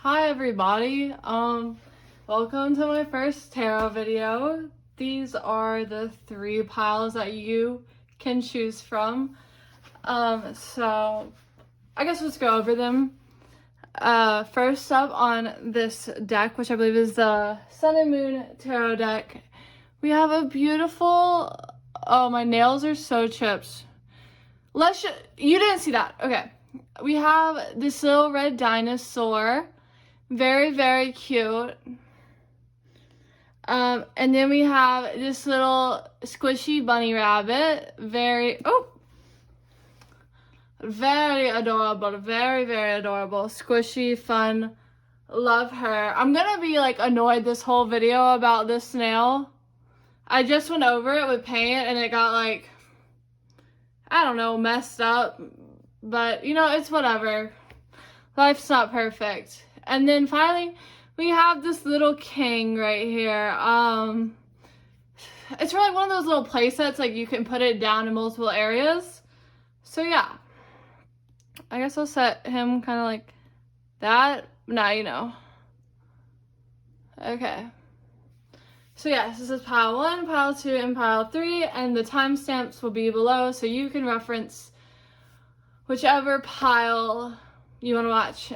Hi everybody, welcome to my first tarot video. These are the 3 piles that you can choose from. So I guess let's go over them. First up on this deck, which I believe is the Sun and Moon Tarot deck, we have a beautiful, oh my nails are so chipped. You didn't see that, okay. We have this little red dinosaur. Very, very cute. And then we have this little squishy bunny rabbit. Very adorable. Very, very adorable. Squishy, fun. Love her. I'm gonna be like annoyed this whole video about this snail. I just went over it with paint and it got like, I don't know, messed up. But, you know, it's whatever. Life's not perfect. And then finally, we have this little king right here. It's really one of those little play sets, like you can put it down in multiple areas. So yeah, I guess I'll set him kind of like that. Now you know. Okay. So yes, this is pile 1, pile 2, and pile 3, and the timestamps will be below, so you can reference whichever pile you want to watch.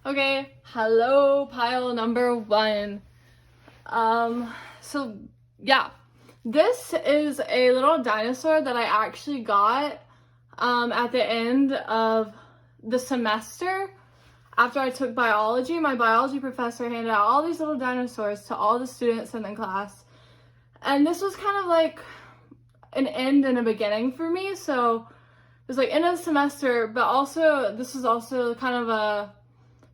Okay, hello, pile number 1. So yeah, this is a little dinosaur that I actually got at the end of the semester. After I took biology, my biology professor handed out all these little dinosaurs to all the students in the class. And this was kind of like an end and a beginning for me. So it was like end of the semester, but also this is also kind of a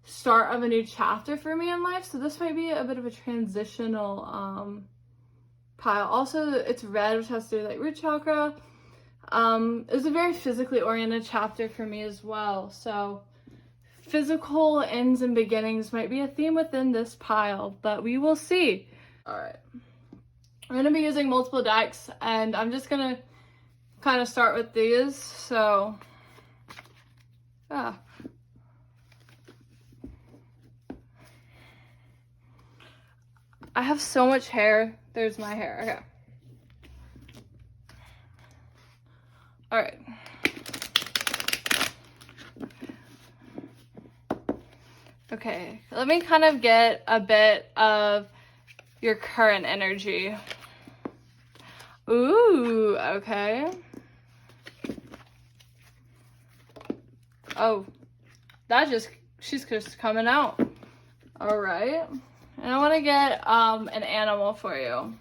start of a new chapter for me in life, so this might be a bit of a transitional pile. Also, it's red, which has to do with like root chakra. It was a very physically oriented chapter for me as well, so physical ends and beginnings might be a theme within this pile, but we will see. All right, I'm gonna be using multiple decks, and I'm just gonna kind of start with these. So I have so much hair. There's my hair. Okay. All right. Okay. Let me kind of get a bit of your current energy. Ooh, okay. Oh, she's just coming out. All right. And I want to get an animal for you.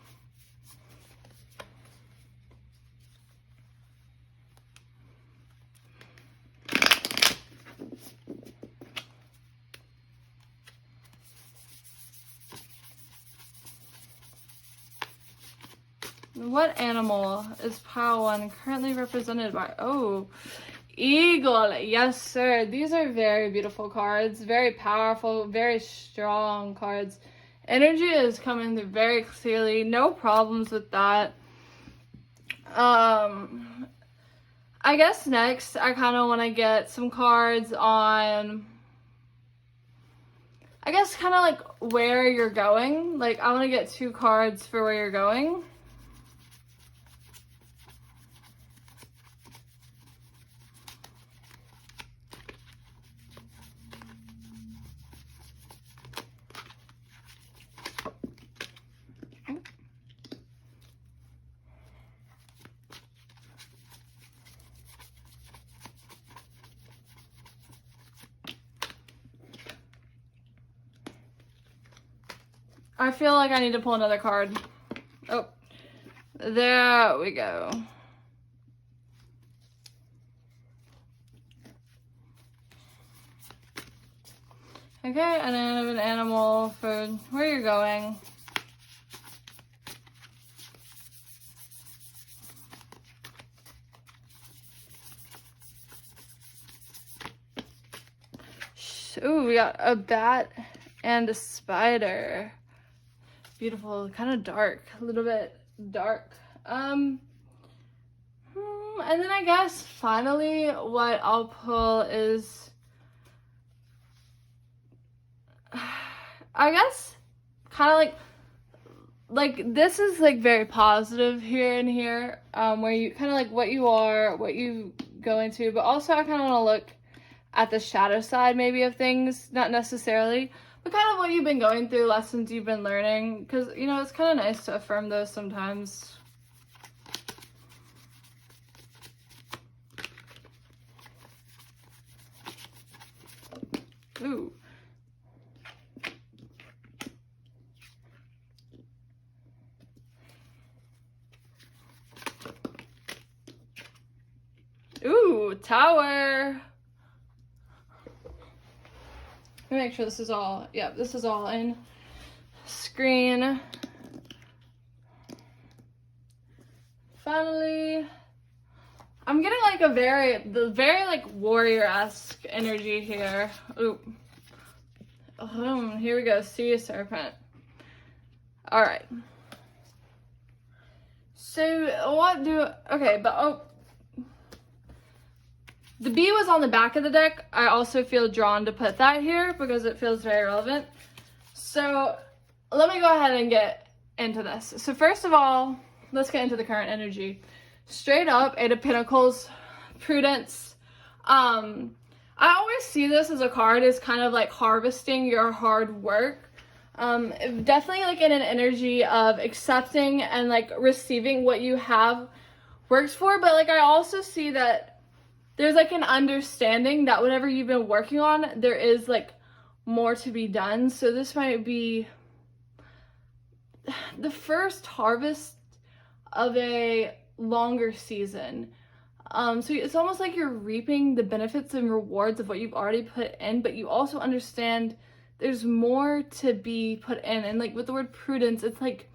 What animal is pile 1 currently represented by? Oh, eagle. Yes, sir. These are very beautiful cards. Very powerful, very strong cards. Energy is coming through very clearly. No problems with that. I guess next I kind of want to get some cards on, I guess kind of like where you're going. Like I want to get 2 cards for where you're going. I feel like I need to pull another card. Oh, there we go. Okay, and then I have an animal for where you're going. Ooh, we got a bat and a spider. Beautiful, kind of dark, a little bit dark. And then I guess finally what I'll pull is I guess kind of like this is like very positive here and here, where you kind of like what you are, what you go into, but also I kind of want to look at the shadow side maybe of things, not necessarily, but kind of what you've been going through, lessons you've been learning, because, you know, it's kind of nice to affirm those sometimes. Ooh. Ooh, Tower. Let me make sure this is all, yeah, this is all in screen. Finally, I'm getting like the very like warrior-esque energy here. Ooh. Here we go, Sea Serpent. All right. So the bee was on the back of the deck. I also feel drawn to put that here because it feels very relevant. So let me go ahead and get into this. So first of all, let's get into the current energy. Straight up, Eight of Pentacles, prudence. I always see this as a card as kind of like harvesting your hard work. Definitely like in an energy of accepting and like receiving what you have worked for. But like I also see that there's like an understanding that whatever you've been working on, there is like more to be done. So this might be the first harvest of a longer season. So it's almost like you're reaping the benefits and rewards of what you've already put in, but you also understand there's more to be put in. And like with the word prudence, it's like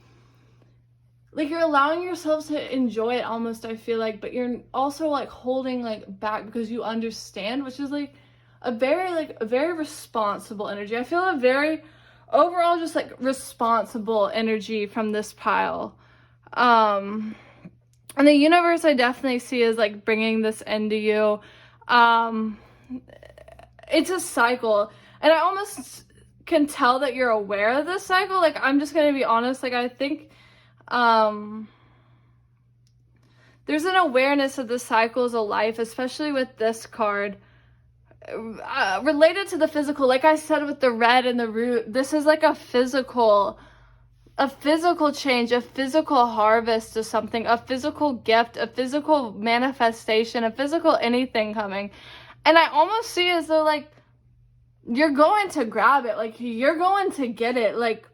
you're allowing yourself to enjoy it almost, I feel like, but you're also like holding like back because you understand, which is like a very responsible energy. I feel a very overall just like responsible energy from this pile. And the universe I definitely see is like bringing this into you. It's a cycle, and I almost can tell that you're aware of this cycle. Like, I'm just gonna be honest, like I think there's an awareness of the cycles of life, especially with this card, related to the physical. Like I said with the red and the root, this is like a physical change, a physical harvest of something, a physical gift, a physical manifestation, a physical anything coming. And I almost see as though like you're going to grab it, like you're going to get it, like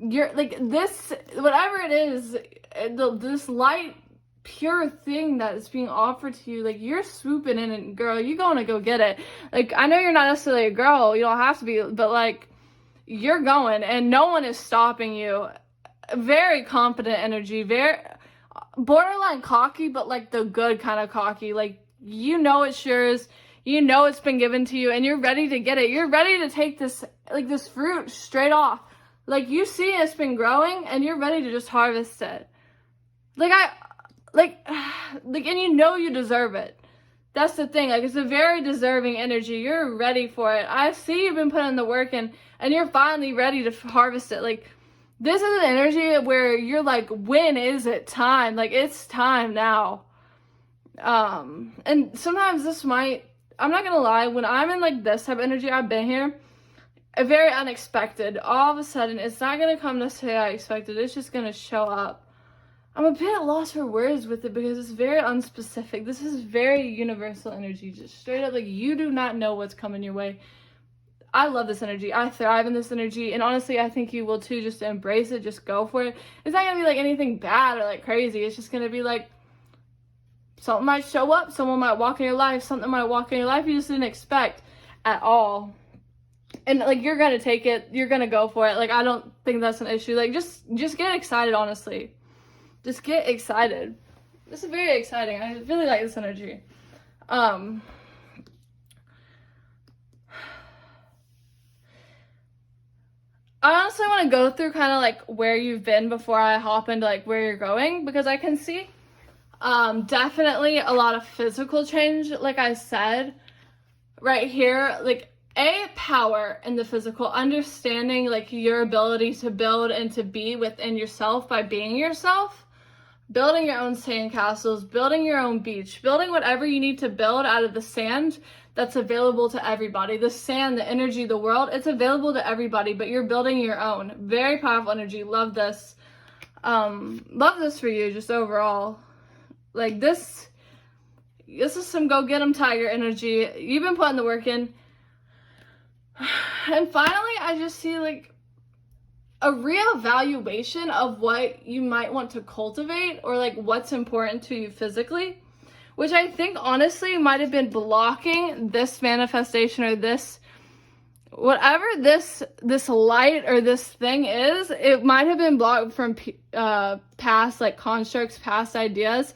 you're like this, whatever it is, this light pure thing that is being offered to you, like you're swooping in and girl, you're going to go get it. Like I know you're not necessarily a girl, you don't have to be, but like you're going and no one is stopping you. Very confident energy, very borderline cocky, but like the good kind of cocky. Like you know it's yours, you know it's been given to you, and you're ready to get it. You're ready to take this like this fruit straight off. Like you see it's been growing and you're ready to just harvest it. And you know you deserve it. That's the thing. Like it's a very deserving energy. You're ready for it. I see you've been putting the work in and you're finally ready to harvest it. Like this is an energy where you're like, when is it time? Like it's time now. And sometimes I'm not gonna lie, when I'm in like this type of energy, I've been here, very unexpected. All of a sudden, it's not gonna come necessarily I expected. It's just gonna show up. I'm a bit lost for words with it because it's very unspecific. This is very universal energy, just straight up like you do not know what's coming your way. I love this energy. I thrive in this energy, and honestly, I think you will too. Just embrace it, just go for it. It's not gonna be like anything bad or like crazy. It's just gonna be like something might show up, someone might walk in your life, something might walk in your life you just didn't expect at all. And like you're gonna take it, you're gonna go for it. Like I don't think that's an issue. Like just get excited, honestly. Just get excited. This is very exciting. I really like this energy. I honestly want to go through kind of like where you've been before I hop into like where you're going, because I can see definitely a lot of physical change, like I said right here, like, power in the physical, understanding like your ability to build and to be within yourself by being yourself, building your own sandcastles, building your own beach, building whatever you need to build out of the sand that's available to everybody. The sand, the energy, the world, it's available to everybody, but you're building your own. Very powerful energy. Love this. Love this for you just overall. Like this is some go get 'em tiger energy. You've been putting the work in. And finally, I just see like a reevaluation of what you might want to cultivate or like what's important to you physically, which I think honestly might have been blocking this manifestation or this, whatever this light or this thing is, it might have been blocked from past like constructs, past ideas.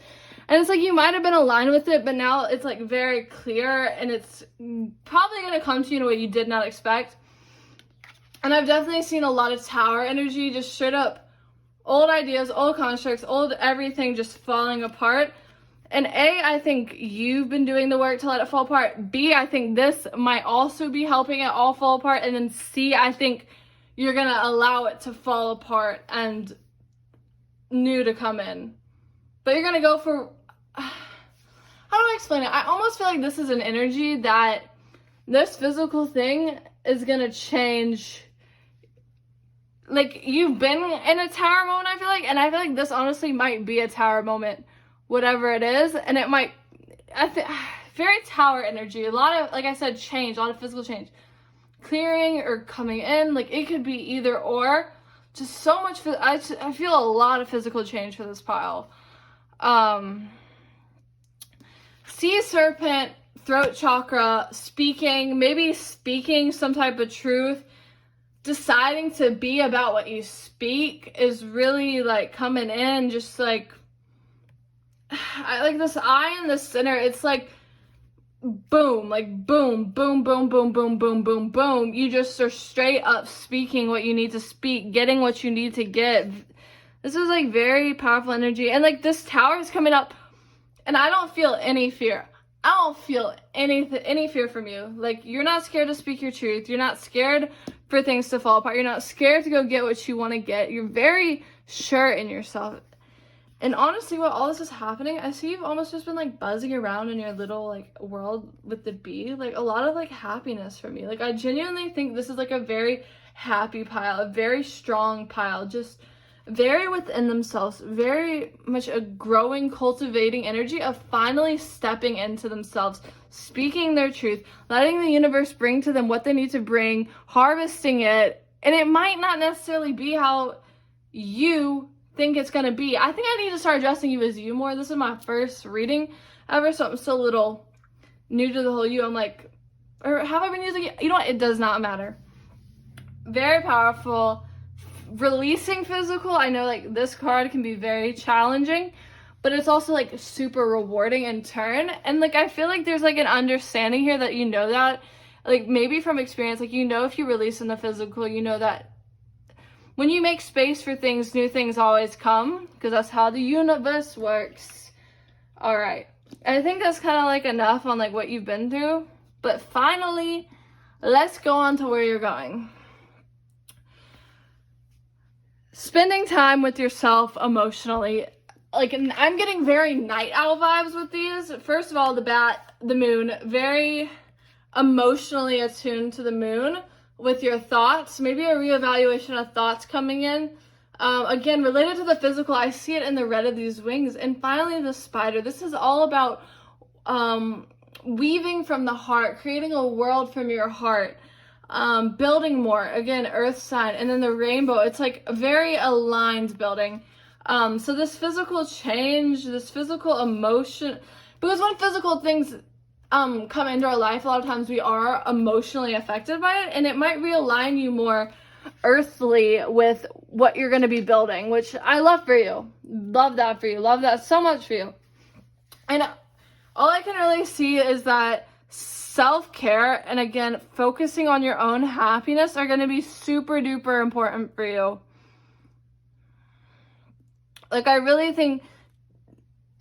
And it's like you might have been aligned with it, but now it's like very clear and it's probably going to come to you in a way you did not expect. And I've definitely seen a lot of tower energy, just straight up old ideas, old constructs, old everything just falling apart. And A, I think you've been doing the work to let it fall apart. B, I think this might also be helping it all fall apart. And then C, I think you're going to allow it to fall apart and new to come in. But you're going to go for, how do I explain it? I almost feel like this is an energy that this physical thing is going to change. Like, you've been in a tower moment, I feel like, and I feel like this honestly might be a tower moment, whatever it is, and it might, very tower energy, a lot of, like I said, change, a lot of physical change, clearing or coming in, like, it could be either or, just so much, I feel a lot of physical change for this pile. Sea serpent, throat chakra, speaking, maybe speaking some type of truth, deciding to be about what you speak is really like coming in, just like, I like this eye in the center, it's like boom, like boom, boom, boom, boom, boom, boom, boom, boom. You just are straight up speaking what you need to speak, getting what you need to get. This is like very powerful energy. And like this tower is coming up and I don't feel any fear. I don't feel any fear from you. Like, you're not scared to speak your truth. You're not scared for things to fall apart. You're not scared to go get what you want to get. You're very sure in yourself. And honestly, while all this is happening, I see you've almost just been like buzzing around in your little like world with the bee. Like a lot of like happiness for me. Like I genuinely think this is like a very happy pile, a very strong pile, just very within themselves, very much a growing, cultivating energy of finally stepping into themselves, speaking their truth, letting the universe bring to them what they need to bring, harvesting it. And it might not necessarily be how you think it's going to be. I think I need to start addressing you as you more. This is my first reading ever, so I'm still a little new to the whole you. I'm like, or have I been using it? You know what? It does not matter. Very powerful. Releasing physical, I know like this card can be very challenging, but it's also like super rewarding in turn. And like I feel like there's like an understanding here that you know that, like maybe from experience, like you know if you release in the physical, you know that when you make space for things, new things always come, because that's how the universe works. All right, I think that's kind of like enough on like what you've been through, but finally let's go on to where you're going. Spending time with yourself emotionally. Like, I'm getting very night owl vibes with these. First of all, the moon, very emotionally attuned to the moon with your thoughts. Maybe a reevaluation of thoughts coming in. Again, related to the physical, I see it in the red of these wings. And finally, the spider. This is all about weaving from the heart, creating a world from your heart. Building more, again, earth sign, and then the rainbow. It's like a very aligned building. So this physical change, this physical emotion, because when physical things come into our life, a lot of times we are emotionally affected by it, and it might realign you more earthly with what you're going to be building, which I love for you. Love that for you. Love that so much for you. And all I can really see is that self-care and again focusing on your own happiness are going to be super duper important for you. Like I really think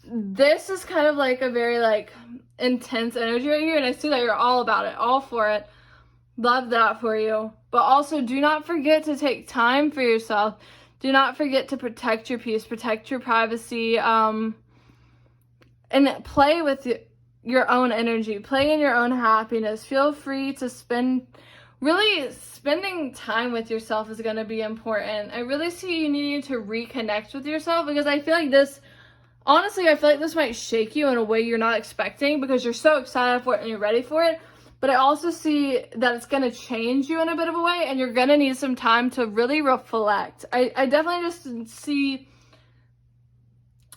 this is kind of like a very like intense energy right here, and I see that you're all about it, all for it. Love that for you. But also, do not forget to take time for yourself. Do not forget to protect your peace, protect your privacy, and play with your own energy. Play in your own happiness. Feel free to spending time with yourself is going to be important. I really see you needing to reconnect with yourself, because I feel like this, honestly, I feel like this might shake you in a way you're not expecting, because you're so excited for it and you're ready for it. But I also see that it's going to change you in a bit of a way, and you're going to need some time to really reflect. I definitely just see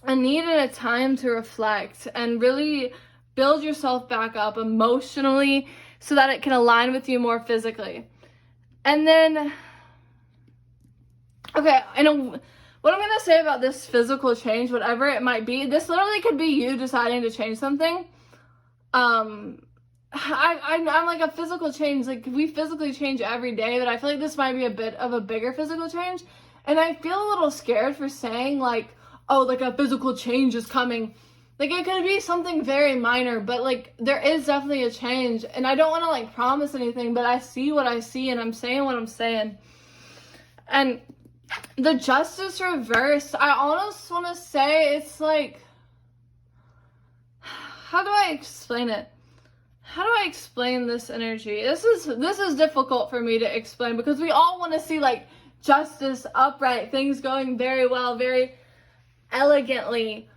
a need and a time to reflect and really build yourself back up emotionally so that it can align with you more physically. And then, okay, I know what I'm going to say about this physical change, whatever it might be. This literally could be you deciding to change something. I'm like a physical change, like we physically change every day, but I feel like this might be a bit of a bigger physical change. And I feel a little scared for saying like, oh, like a physical change is coming. Like it could be something very minor, but like there is definitely a change. And I don't want to like promise anything, but I see what I see and I'm saying what I'm saying. And the justice reversed, I almost want to say it's like, how do I explain it? How do I explain this energy? This is difficult for me to explain, because we all want to see like justice, upright, things going very well, very elegantly.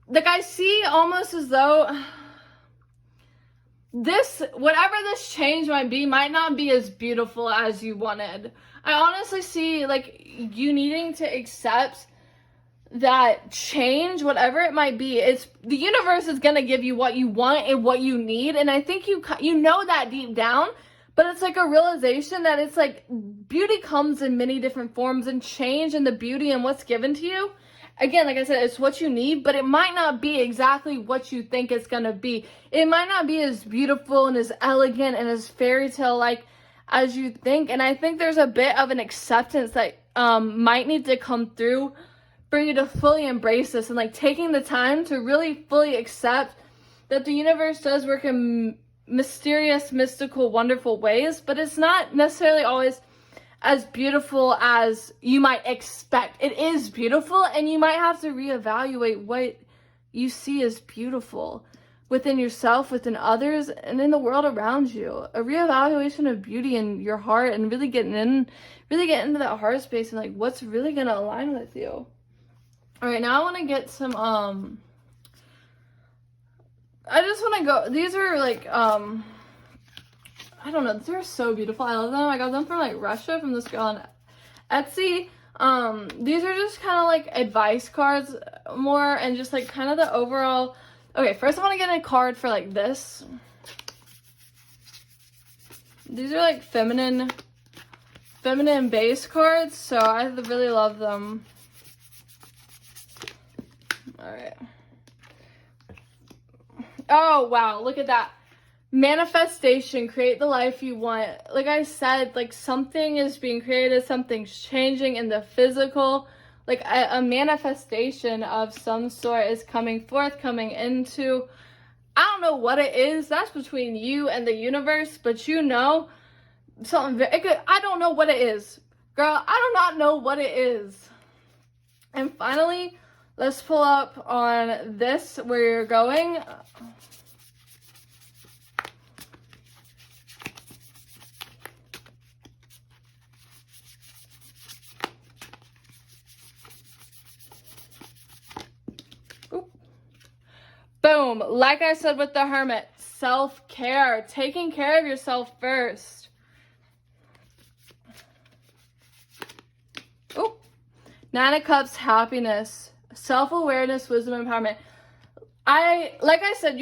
Like I see almost as though whatever this change might be, might not be as beautiful as you wanted. I honestly see like you needing to accept that change, whatever it might be, it's the universe is going to give you what you want and what you need. And I think you know that deep down, but it's like a realization that it's like beauty comes in many different forms, and change and the beauty and what's given to you, again, like I said, it's what you need, but it might not be exactly what you think it's going to be. It might not be as beautiful and as elegant and as fairy tale like as you think. And I think there's a bit of an acceptance that might need to come through for you to fully embrace this, and like taking the time to really fully accept that the universe does work in mysterious, mystical, wonderful ways, but it's not necessarily always as beautiful as you might expect. It is beautiful, and you might have to reevaluate what you see as beautiful within yourself, within others, and in the world around you. A reevaluation of beauty in your heart, and really getting into that heart space and like what's really gonna align with you. All right, now I want to get some, I just want to go, these are like, I don't know, they're so beautiful. I love them. I got them from like Russia, from this girl on Etsy. These are just kind of like advice cards more, and just like kind of the overall, okay, first I want to get a card for like this. These are like feminine base cards, so I really love them. All right. Oh, wow. Look at that. Manifestation. Create the life you want. Like I said, like something is being created. Something's changing in the physical. Like a manifestation of some sort is coming forth, coming into. I don't know what it is. That's between you and the universe. But you know, something. I don't know what it is. Girl, I do not know what it is. And finally, let's pull up on this, where you're going. Oop. Boom. Like I said with the Hermit, self-care, taking care of yourself first. Oop. Nine of Cups, happiness. Self-awareness, wisdom, empowerment. Like I said,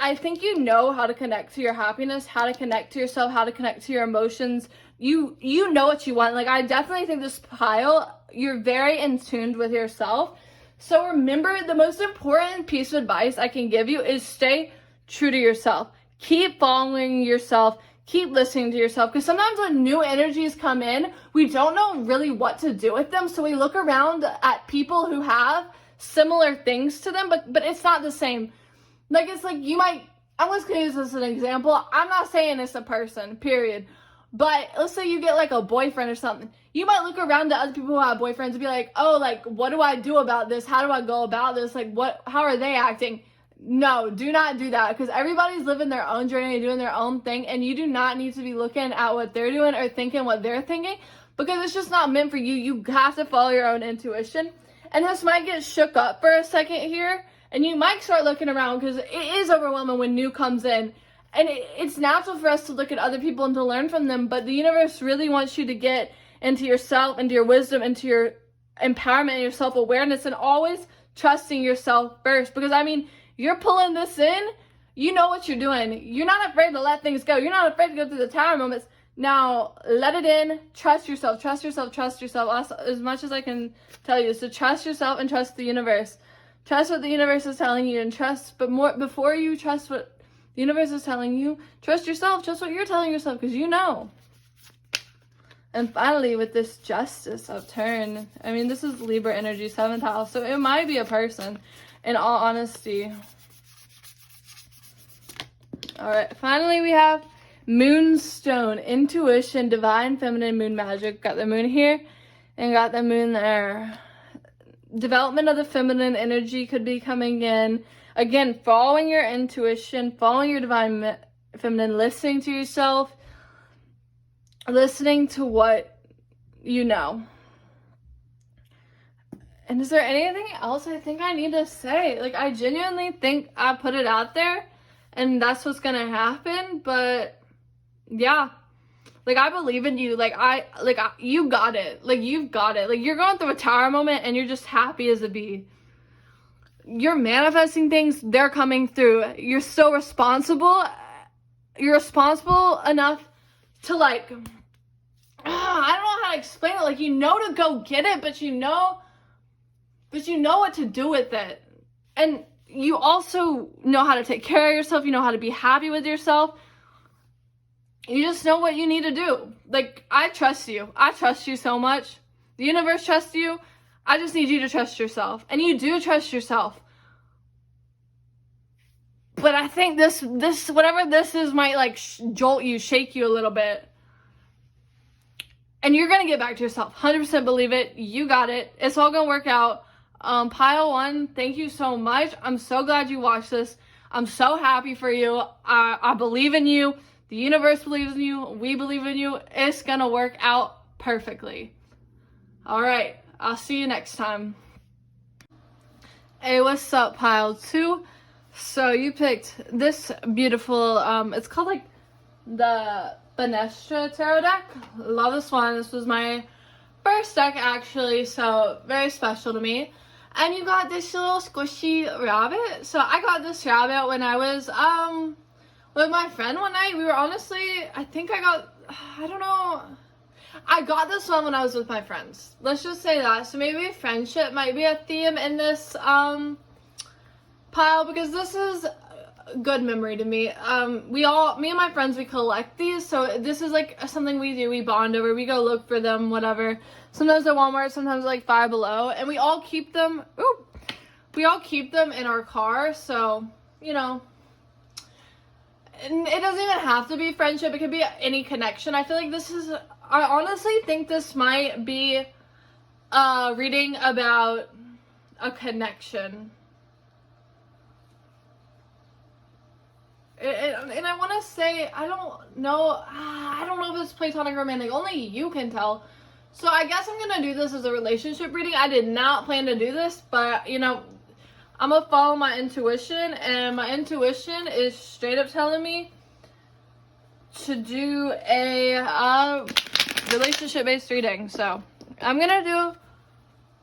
I think you know how to connect to your happiness, how to connect to yourself, how to connect to your emotions. You know what you want. Like, I definitely think this pile, you're very in tune with yourself. So remember, the most important piece of advice I can give you is stay true to yourself. Keep following yourself. Keep listening to yourself, because sometimes when new energies come in, we don't know really what to do with them. So we look around at people who have similar things to them, but it's not the same. Like, it's like you might, I'm just gonna use this as an example. I'm not saying it's a person, period. But let's say you get like a boyfriend or something. You might look around to other people who have boyfriends and be like, oh, like, what do I do about this? How do I go about this? Like, how are they acting? No, do not do that, because everybody's living their own journey and doing their own thing, and you do not need to be looking at what they're doing or thinking what they're thinking, because it's just not meant for you. You have to follow your own intuition. And this might get shook up for a second here, and you might start looking around, because it is overwhelming when new comes in. And it's natural for us to look at other people and to learn from them, but the universe really wants you to get into yourself, into your wisdom, into your empowerment and your self-awareness, and always trusting yourself first. Because, I mean, you're pulling this in, you know what you're doing. You're not afraid to let things go. You're not afraid to go through the tower moments. Now, let it in, trust yourself, trust yourself, trust yourself, as much as I can tell you. So trust yourself and trust the universe. Trust what the universe is telling you, and before you trust what the universe is telling you, trust yourself, trust what you're telling yourself, because you know. And finally, with this Justice upturn, I mean, this is Libra energy, 7th house, so it might be a person, in all honesty. Alright, finally we have Moonstone, Intuition, Divine Feminine, Moon Magic. Got the moon here, and got the moon there. Development of the feminine energy could be coming in. Again, following your intuition, following your divine feminine, listening to yourself, listening to what you know. And is there anything else I think I need to say? Like, I genuinely think I put it out there, and that's what's gonna happen. But yeah, like, I believe in you. You got it. Like, you've got it. Like, you're going through a tower moment, and you're just happy as a bee. You're manifesting things, they're coming through. You're so responsible. You're responsible enough to, like, I don't know how to explain it. Like, you know to go get it, but you know what to do with it. And you also know how to take care of yourself. You know how to be happy with yourself. You just know what you need to do. Like, I trust you. I trust you so much. The universe trusts you. I just need you to trust yourself. And you do trust yourself. But I think this whatever this is might, like, jolt you, shake you a little bit. And you're going to get back to yourself. 100% believe it. You got it. It's all going to work out. Pile 1, thank you so much. I'm so glad you watched this. I'm so happy for you. I believe in you. The universe believes in you. We believe in you. It's going to work out perfectly. All right. I'll see you next time. Hey, what's up, Pile 2? So you picked this beautiful, it's called, like, the Fenestra Tarot deck. Love this one. This was my first deck, actually, so very special to me. And you got this little squishy rabbit. So I got this rabbit when I was, with my friend one night. We were honestly, I don't know. I got this one when I was with my friends. Let's just say that. So maybe friendship might be a theme in this pile, because this is a good memory to me. Me and my friends, we collect these. So this is like something we do. We bond over. We go look for them, whatever. Sometimes at Walmart, sometimes like Five Below. And we all keep them. We all keep them in our car. So, you know. And it doesn't even have to be friendship. It could be any connection. I feel like I honestly think this might be a reading about a connection. And I want to say, I don't know if it's platonic or romantic. Only you can tell. So I guess I'm going to do this as a relationship reading. I did not plan to do this, but, you know, I'm going to follow my intuition, and my intuition is straight up telling me to do a relationship-based reading. So I'm going to do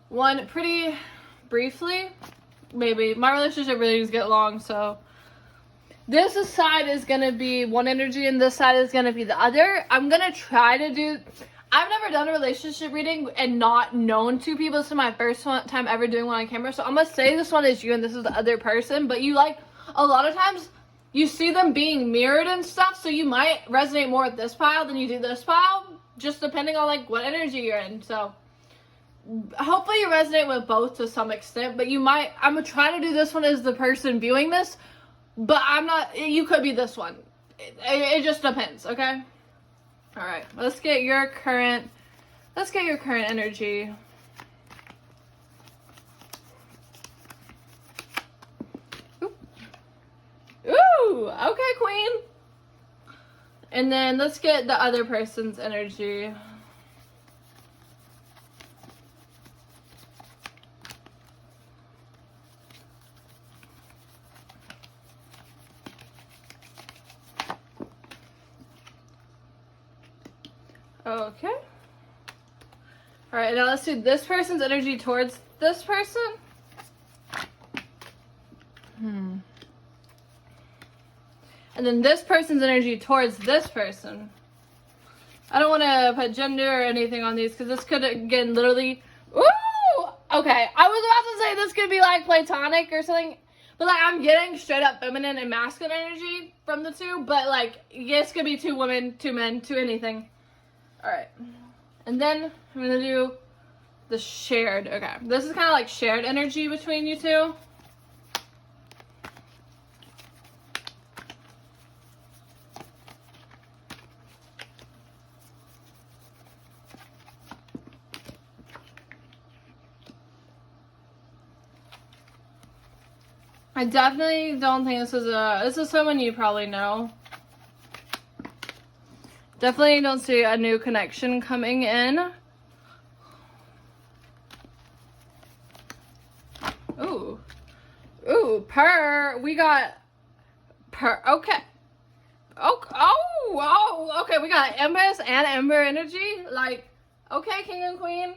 one pretty briefly. Maybe. My relationship readings get long, so this side is going to be one energy, and this side is going to be the other. I'm going to try to do... I've never done a relationship reading and not known two people. This is my first time ever doing one on camera. So I'm going to say this one is you and this is the other person. But you, like, a lot of times you see them being mirrored and stuff. So you might resonate more with this pile than you do this pile. Just depending on, like, what energy you're in. So hopefully you resonate with both to some extent. But you might... I'm going to try to do this one as the person viewing this But I'm not, you could be this one. It just depends, okay? All right, let's get your current energy. Ooh, okay, queen. And then let's get the other person's energy. Okay. All right, now let's do this person's energy towards this person. And then this person's energy towards this person. I don't want to put gender or anything on these because this could, again, literally... Ooh! Okay, I was about to say this could be like platonic or something. But like I'm getting straight up feminine and masculine energy from the two. But like, this could be two women, two men, two anything. Alright. And then I'm going to do the shared. Okay, this is kind of like shared energy between you two. I definitely don't think this is someone you probably know. Definitely don't see a new connection coming in. Ooh. Ooh, we got okay. Oh, okay, we got Empress and Ember energy. Like, okay, King and Queen.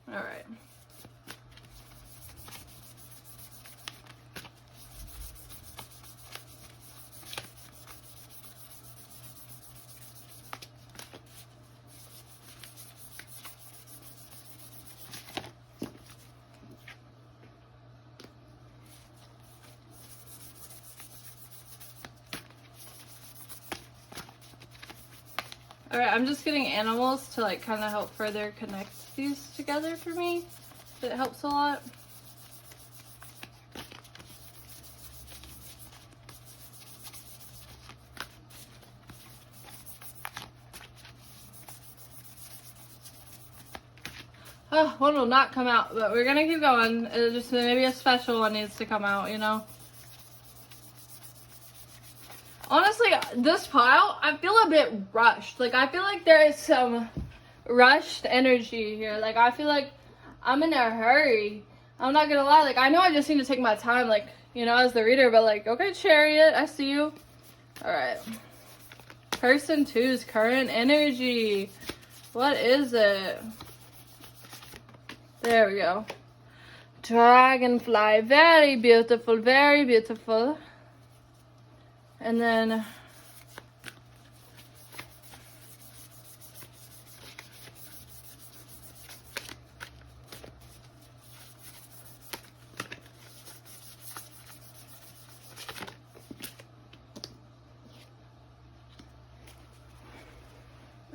All right. Alright, I'm just getting animals to like kind of help further connect these together for me. It helps a lot. Oh, one will not come out, but we're gonna keep going. It's just maybe a special one needs to come out, you know? Honestly, this pile, I feel a bit rushed. Like, I feel like there is some rushed energy here. Like, I feel like I'm in a hurry. I'm not gonna lie. Like, I know I just need to take my time, like, you know, as the reader. But, like, okay, Chariot, I see you. All right. Person two's current energy. What is it? There we go. Dragonfly. Very beautiful. Very beautiful. And then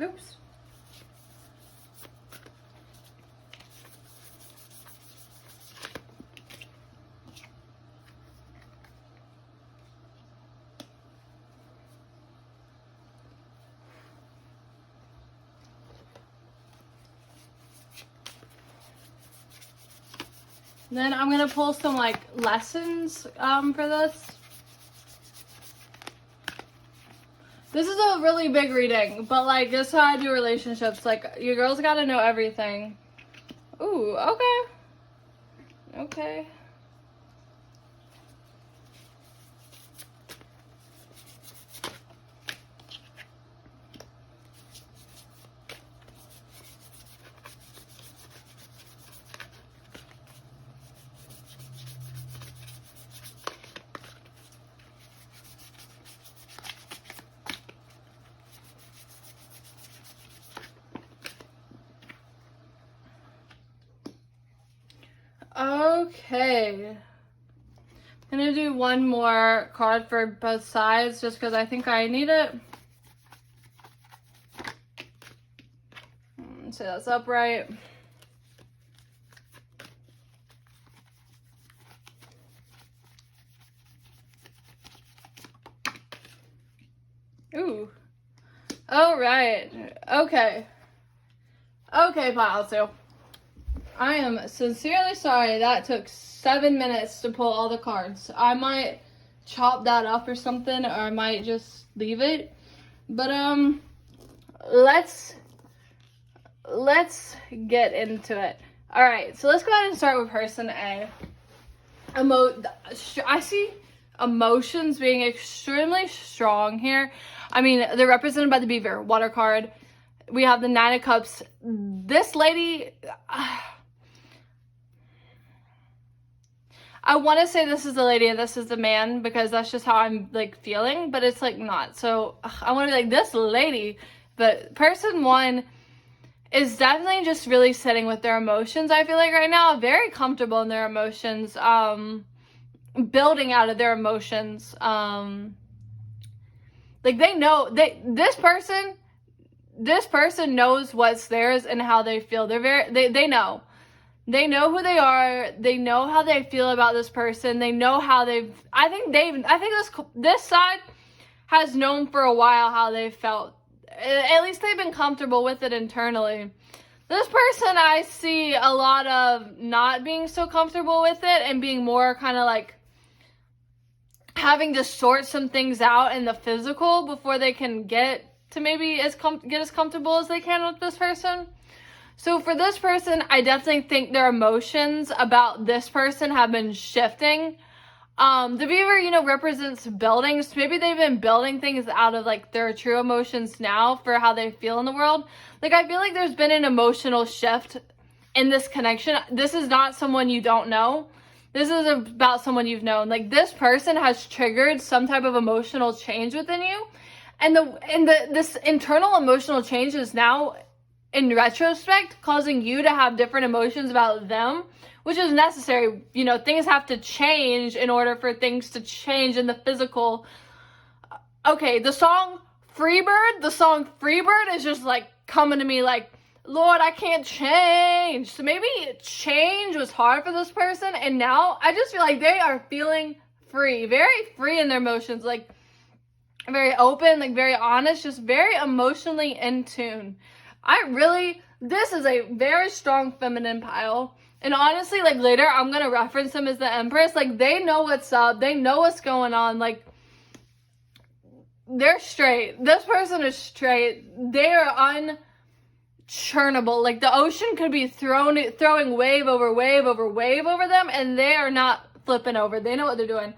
oops. Then I'm gonna pull some like lessons for this. This is a really big reading, but like this is how I do relationships. Like you girls gotta know everything. Ooh, okay. Okay. Okay. I'm gonna do one more card for both sides just because I think I need it. So that's upright. Ooh. All right. Okay. Okay, pile 2. I am sincerely sorry that took 7 minutes to pull all the cards. I might chop that up or something, or I might just leave it. But let's get into it. All right, so let's go ahead and start with person A. I see emotions being extremely strong here. I mean, they're represented by the beaver, water card. We have the 9 of Cups. This lady, I want to say this is the lady and this is the man because that's just how I'm like feeling, but it's like not. So I want to be like this lady, but person 1 is definitely just really sitting with their emotions. I feel like right now, very comfortable in their emotions, building out of their emotions. Like they know this person knows what's theirs and how they feel. They know. They know who they are. They know how they feel about this person. They know how I think this side has known for a while how they felt. At least they've been comfortable with it internally. This person, I see a lot of not being so comfortable with it and being more kind of like having to sort some things out in the physical before they can get to maybe get as comfortable as they can with this person. So for this person, I definitely think their emotions about this person have been shifting. The beaver, represents buildings. Maybe they've been building things out of like their true emotions now for how they feel in the world. Like I feel like there's been an emotional shift in this connection. This is not someone you don't know. This is about someone you've known. Like this person has triggered some type of emotional change within you. And this internal emotional change is now, in retrospect, causing you to have different emotions about them, which is necessary. Things have to change in order for things to change in the physical. Okay, the song Freebird is just like coming to me like, Lord, I can't change. So maybe change was hard for this person, and now I just feel like they are feeling free, very free in their emotions, like very open, like very honest, just very emotionally in tune. This is a very strong feminine pile. And honestly, like later, I'm going to reference them as the Empress. Like they know what's up. They know what's going on. Like they're straight. This person is straight. They are unchurnable. Like the ocean could be throwing wave over wave over wave over them, and they are not flipping over. They know what they're doing.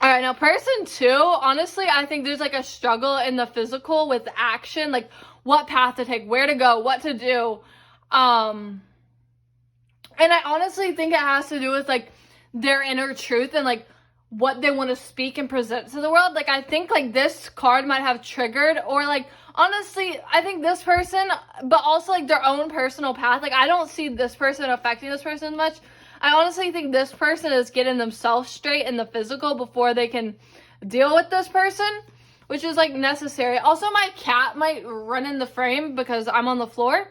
All right, now person 2, honestly, I think there's like a struggle in the physical with action, like what path to take, where to go, what to do. And I honestly think it has to do with like their inner truth and like what they want to speak and present to the world. Like I think like this card might have triggered, or like honestly, I think this person, but also like their own personal path. Like I don't see this person affecting this person much. I honestly think this person is getting themselves straight in the physical before they can deal with this person, which is like necessary. Also, my cat might run in the frame because I'm on the floor.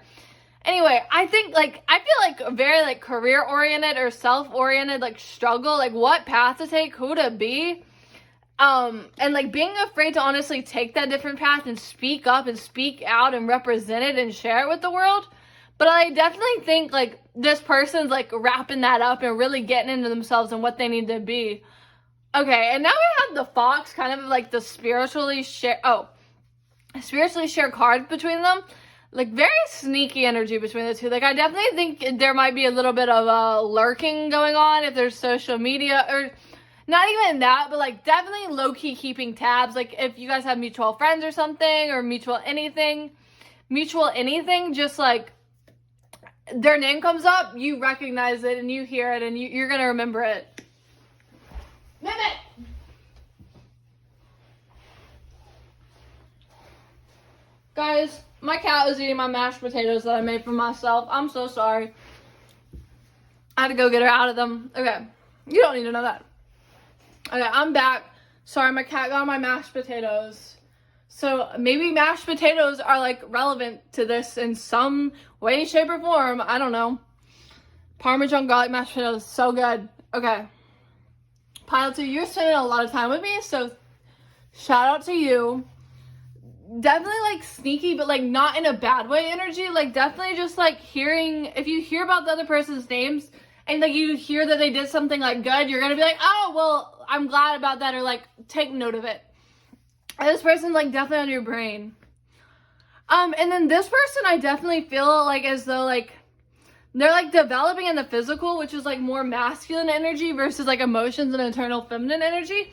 Anyway, I think like, I feel like very like career oriented or self-oriented, like struggle, like what path to take, who to be. And like being afraid to honestly take that different path and speak up and speak out and represent it and share it with the world. But I definitely think like this person's like wrapping that up and really getting into themselves and what they need to be. Okay, and now we have the Fox, kind of like the spiritually share card between them. Like very sneaky energy between the two. Like I definitely think there might be a little bit of lurking going on if there's social media, or not even that, but like definitely low-key keeping tabs. Like if you guys have mutual friends or something, or mutual anything, just like their name comes up, you recognize it and you hear it and you're gonna remember it. Mehmet! Guys, my cat was eating my mashed potatoes that I made for myself. I'm so sorry. I had to go get her out of them. Okay, you don't need to know that. Okay, I'm back. Sorry, my cat got my mashed potatoes. So maybe mashed potatoes are like relevant to this in some way, shape, or form. I don't know. Parmesan garlic mashed potatoes, so good. Okay. Pile 2, you're spending a lot of time with me, so shout out to you. Definitely like sneaky, but like not in a bad way energy. Like definitely just like hearing, if you hear about the other person's names and like you hear that they did something like good, you're gonna be like, oh well, I'm glad about that, or like take note of it. And this person like definitely on your brain. And then this person, I definitely feel like as though like they're like developing in the physical, which is like more masculine energy versus like emotions and internal feminine energy.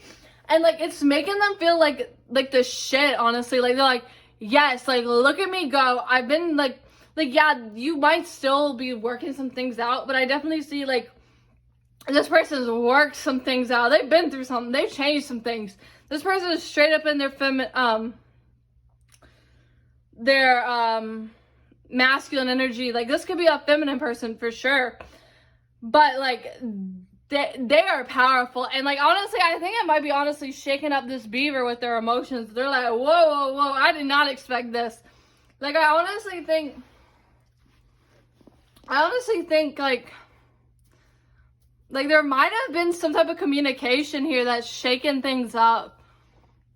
And like it's making them feel like the shit, honestly. Like they're like, yes, like look at me go. I've been like yeah, you might still be working some things out, but I definitely see like this person's worked some things out. They've been through something. They've changed some things. This person is straight up in their masculine energy. Like this could be a feminine person for sure, but like they are powerful. And like honestly, I think it might be honestly shaking up this beaver with their emotions. They're like, whoa, I did not expect this. Like I honestly think like there might have been some type of communication here that's shaking things up.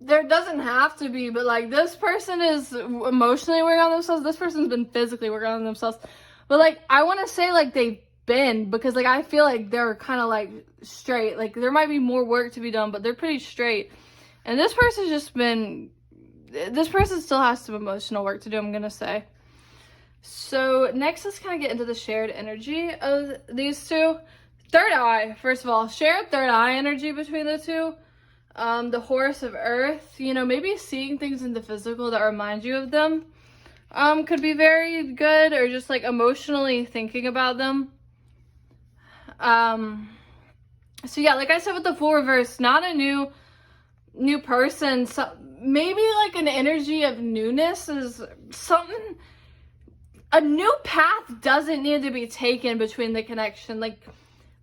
There doesn't have to be, but like this person is emotionally working on themselves. This person's been physically working on themselves. But like I want to say like they've been, because like I feel like they're kind of like straight. Like there might be more work to be done, but they're pretty straight. And this person still has some emotional work to do, I'm gonna say. So next, let's kind of get into the shared energy of these two. Third eye, first of all, shared third eye energy between the two. The Horse of Earth, you know, maybe seeing things in the physical that remind you of them could be very good, or just like emotionally thinking about them. So yeah, like I said with the Fool reverse, not a new person, so maybe like an energy of newness is something. A new path doesn't need to be taken between the connection. Like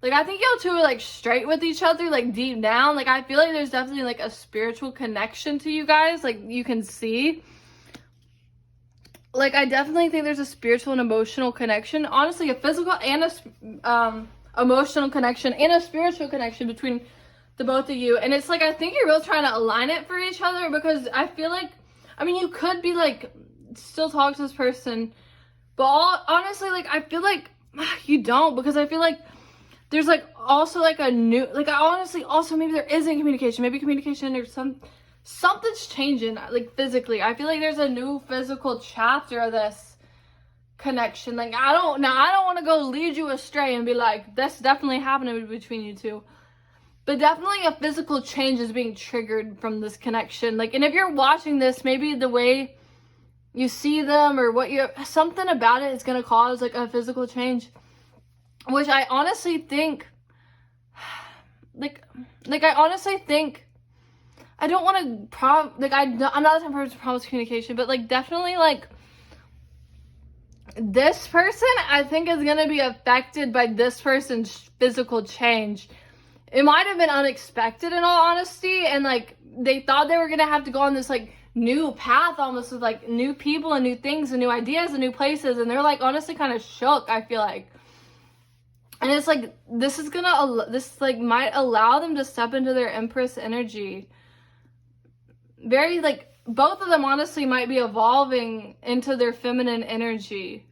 I think y'all two are like straight with each other, like deep down. Like I feel like there's definitely like a spiritual connection to you guys, like you can see. Like I definitely think there's a spiritual and emotional connection. Honestly, a physical and a emotional connection and a spiritual connection between the both of you. And it's like I think you're really trying to align it for each other, because I feel like, I mean, you could be like still talk to this person, but honestly, like I feel like you don't, because I feel like there's like also like a new, like I honestly also maybe there isn't communication, maybe communication or something's changing like physically. I feel like there's a new physical chapter of this connection. Like I don't want to go lead you astray and be like that's definitely happening between you two, but definitely a physical change is being triggered from this connection. Like, and if you're watching this, maybe the way you see them or what you're, something about it is going to cause like a physical change, which I honestly think like I honestly think, I don't want to I'm not the type of person to promise communication, but like definitely like this person I think is going to be affected by this person's physical change. It might have been unexpected in all honesty, and like they thought they were going to have to go on this like new path almost with like new people and new things and new ideas and new places, and they're like honestly kind of shook, I feel like. And it's like this like might allow them to step into their Empress energy. Very like both of them honestly might be evolving into their feminine energy,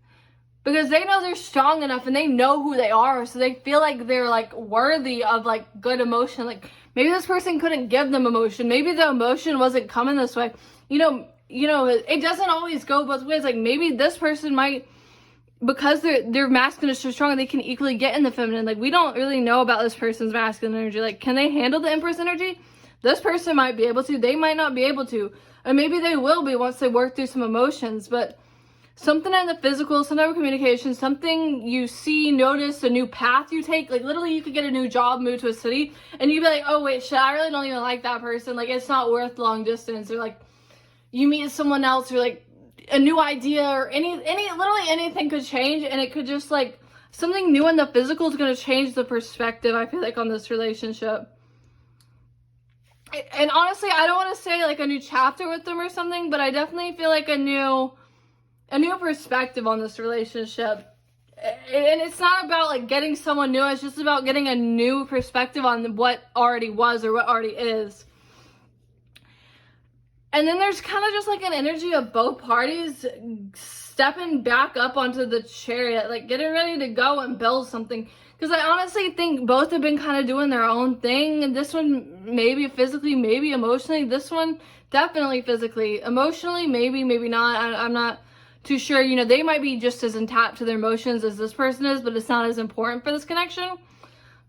because they know they're strong enough and they know who they are, so they feel like they're like worthy of like good emotion. Like maybe this person couldn't give them emotion, maybe the emotion wasn't coming this way, you know it doesn't always go both ways. Like maybe this person might, because their masculine is so strong, they can equally get in the feminine. Like we don't really know about this person's masculine energy. Like can they handle the Empress energy? This person might be able to, they might not be able to, or maybe they will be once they work through some emotions. But something in the physical, some type of communication, something you see, notice, a new path you take. Like literally you could get a new job, move to a city, and you'd be like, oh wait, shit, I really don't even like that person. Like it's not worth long distance. Or like you meet someone else, or like a new idea, or literally anything could change, and it could just like something new in the physical is going to change the perspective, I feel like, on this relationship. And honestly, I don't want to say like a new chapter with them or something, but I definitely feel like a new perspective on this relationship. And it's not about like getting someone new, it's just about getting a new perspective on what already was or what already is. And then there's kind of just like an energy of both parties stepping back up onto the chariot, like getting ready to go and build something. Because I honestly think both have been kind of doing their own thing. And this one, maybe physically, maybe emotionally. This one, definitely physically. Emotionally, maybe, maybe not. I'm not too sure. You know, they might be just as intact to their emotions as this person is, but it's not as important for this connection.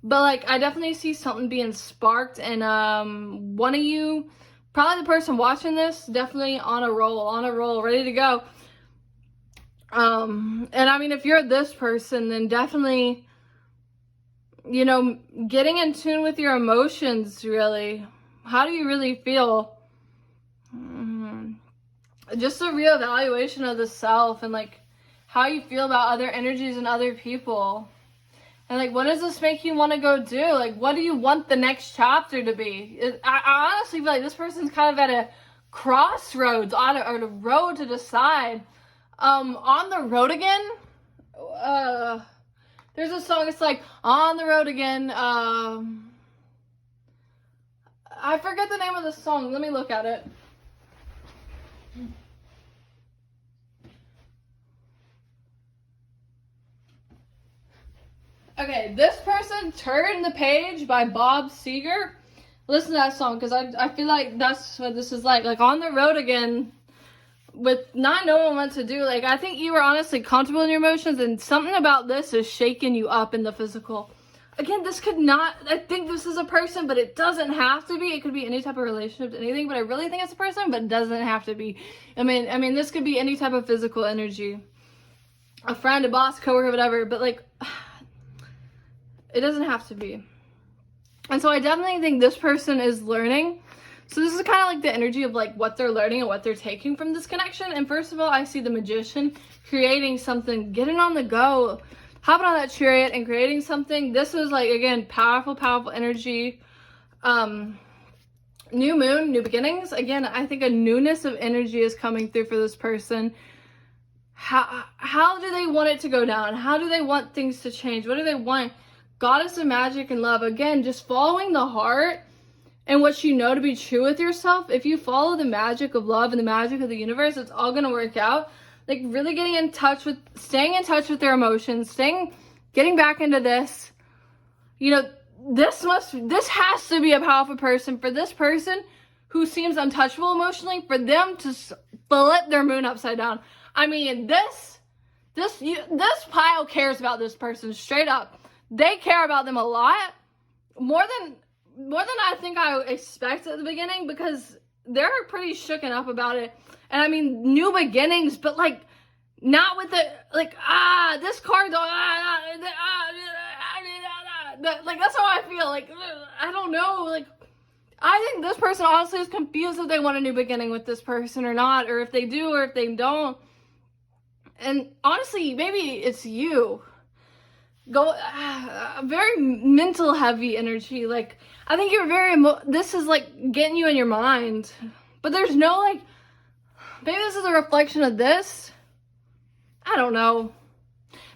But, like, I definitely see something being sparked. And one of you, probably the person watching this, definitely on a roll, ready to go. And I mean, if you're this person, then definitely, you know, getting in tune with your emotions, really. How do you really feel? Just a reevaluation of the self and, like, how you feel about other energies and other people. And, like, what does this make you want to go do? Like, what do you want the next chapter to be? I honestly feel like this person's kind of at a crossroads, on a road to decide. On the road again? There's a song, it's like, on the road again. I forget the name of the song. Let me look at it. Okay, this person, Turn the Page by Bob Seger. Listen to that song, because I feel like that's what this is like. Like, on the road again, with not knowing what to do. Like, I think you were honestly comfortable in your emotions, and something about this is shaking you up in the physical. Again, this could not, I think this is a person, but it doesn't have to be. It could be any type of relationship to anything, but I really think it's a person, but it doesn't have to be. I mean, this could be any type of physical energy. A friend, a boss, coworker, whatever, but, like, it doesn't have to be. And so I definitely think this person is learning. So this is kind of like the energy of, like, what they're learning and what they're taking from this connection. And first of all, I see the Magician creating something, getting on the go, hopping on that chariot and creating something. This is, like, again, powerful energy. New moon, new beginnings. Again, I think a newness of energy is coming through for this person. How do they want it to go down? How do they want things to change? What do they want? Goddess of magic and love. Again, just following the heart and what you know to be true with yourself. If you follow the magic of love and the magic of the universe, it's all going to work out. Like, really staying in touch with their emotions, getting back into this. You know, this has to be a powerful person. For this person who seems untouchable emotionally, for them to flip their moon upside down. I mean, this pile cares about this person, straight up. They care about them a lot, more than I think I expected at the beginning, because they're pretty shooken up about it. And I mean, new beginnings, but, like, not with the, like, this card, like, that's how I feel. Like, I don't know, like, I think this person honestly is confused if they want a new beginning with this person or not, or if they do or if they don't. And honestly, maybe it's you. Very mental heavy energy. Like, I think you're very this is, like, getting you in your mind, but there's no, like, maybe this is a reflection of this. I don't know.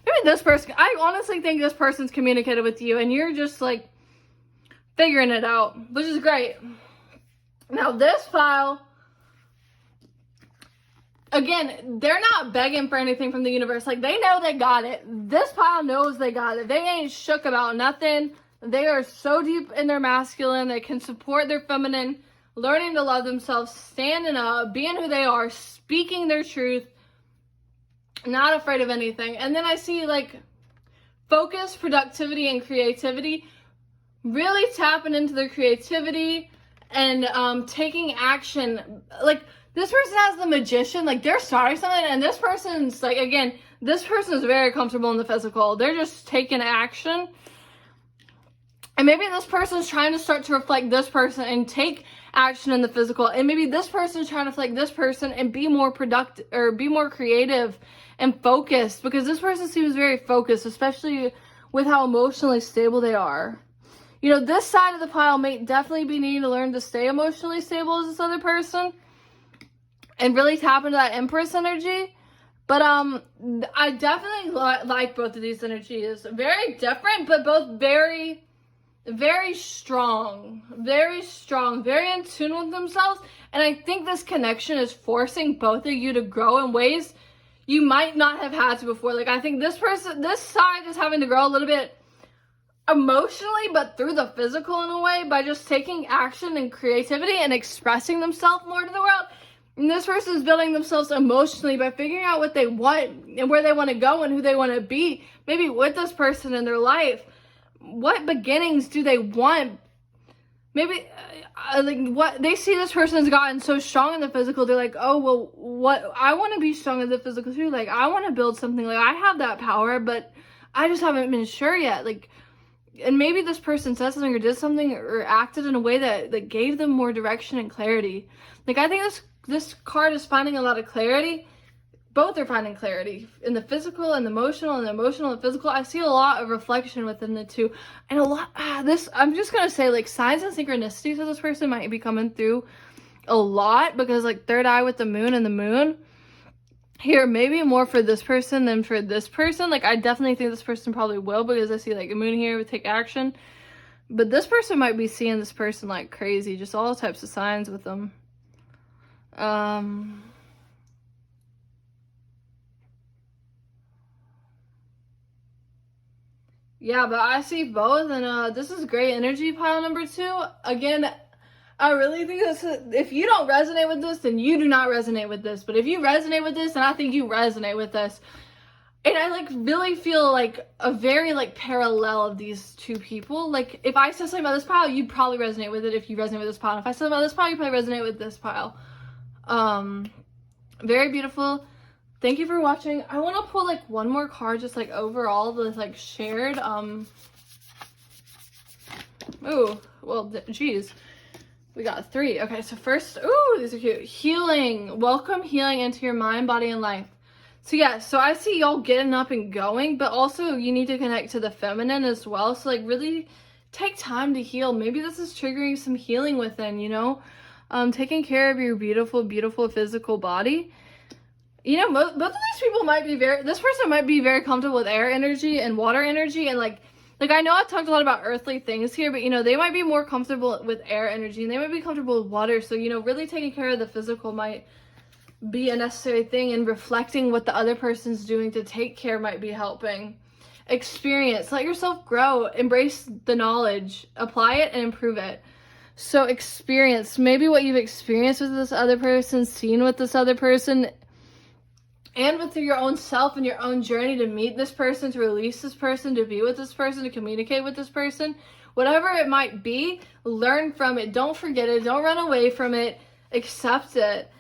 Maybe this person, I honestly think this person's communicated with you and you're just, like, figuring it out, which is great. Now this file, again, they're not begging for anything from the universe. Like, they know they got it. This pile knows they got it. They ain't shook about nothing. They are so deep in their masculine. They can support their feminine, learning to love themselves, standing up, being who they are, speaking their truth, not afraid of anything. And then I see, like, focus, productivity, and creativity. Really tapping into their creativity and taking action. Like, this person has the Magician, like, they're starting something, and this person's, like, again, this person is very comfortable in the physical. They're just taking action. And maybe this person's trying to start to reflect this person and take action in the physical. And maybe this person's trying to reflect this person and be more productive, or be more creative and focused, because this person seems very focused, especially with how emotionally stable they are. You know, this side of the pile may definitely be needing to learn to stay emotionally stable as this other person and really tap into that Empress energy. But I definitely like both of these energies. Very different, but both very very strong, very in tune with themselves. And I think this connection is forcing both of you to grow in ways you might not have had to before. Like, I think this side is having to grow a little bit emotionally, but through the physical in a way, by just taking action and creativity and expressing themselves more to the world. And this person is building themselves emotionally by figuring out what they want and where they want to go and who they want to be, maybe with this person in their life. What beginnings do they want? Maybe like what they see this person has gotten so strong in the physical, they're like, oh, well, what, I want to be strong in the physical too. Like, I want to build something. Like, I have that power, but I just haven't been sure yet. Like, and maybe this person said something or did something or acted in a way that gave them more direction and clarity. Like, I think this card is finding a lot of clarity. Both are finding clarity in the physical and the emotional, and physical. I see a lot of reflection within the two. And a lot, I'm just going to say, like, signs and synchronicities of this person might be coming through a lot, because, like, third eye with the moon and the moon here, maybe more for this person than for this person. Like, I definitely think this person probably will, because I see, like, a moon here would take action. But this person might be seeing this person like crazy, just all types of signs with them. Yeah, but I see both, and this is great energy, pile number 2. Again, I really think this is, if you don't resonate with this, then you do not resonate with this. But if you resonate with this, then I think you resonate with this. And I, like, really feel, like, a very, like, parallel of these two people. Like, if I said something about this pile, you'd probably resonate with it if you resonate with this pile. And if I said something about this pile, you'd probably resonate with this pile. Very beautiful. Thank you for watching. I want to pull, like, one more card, just, like, overall, the, like, shared, ooh, well, geez. We got 3. Okay, so first, ooh, these are cute. Healing. Welcome healing into your mind, body, and life. So, yeah, so I see y'all getting up and going, but also you need to connect to the feminine as well. So, like, really take time to heal. Maybe this is triggering some healing within, you know? Taking care of your beautiful, beautiful physical body. You know, both of these people might be this person might be very comfortable with air energy and water energy, and like I know I've talked a lot about earthly things here, but, you know, they might be more comfortable with air energy, and they might be comfortable with water. So, you know, really taking care of the physical might be a necessary thing, and reflecting what the other person's doing to take care might be helping. Experience. Let yourself grow. Embrace the knowledge. Apply it and improve it. So, experience. Maybe what you've experienced with this other person, seen with this other person, and with your own self and your own journey to meet this person, to release this person, to be with this person, to communicate with this person, whatever it might be, learn from it. Don't forget it. Don't run away from it. Accept it.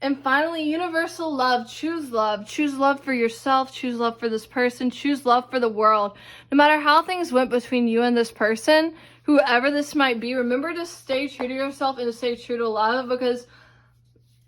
And finally, universal love. Choose love. Choose love for yourself. Choose love for this person. Choose love for the world. No matter how things went between you and this person, whoever this might be, remember to stay true to yourself and to stay true to love, because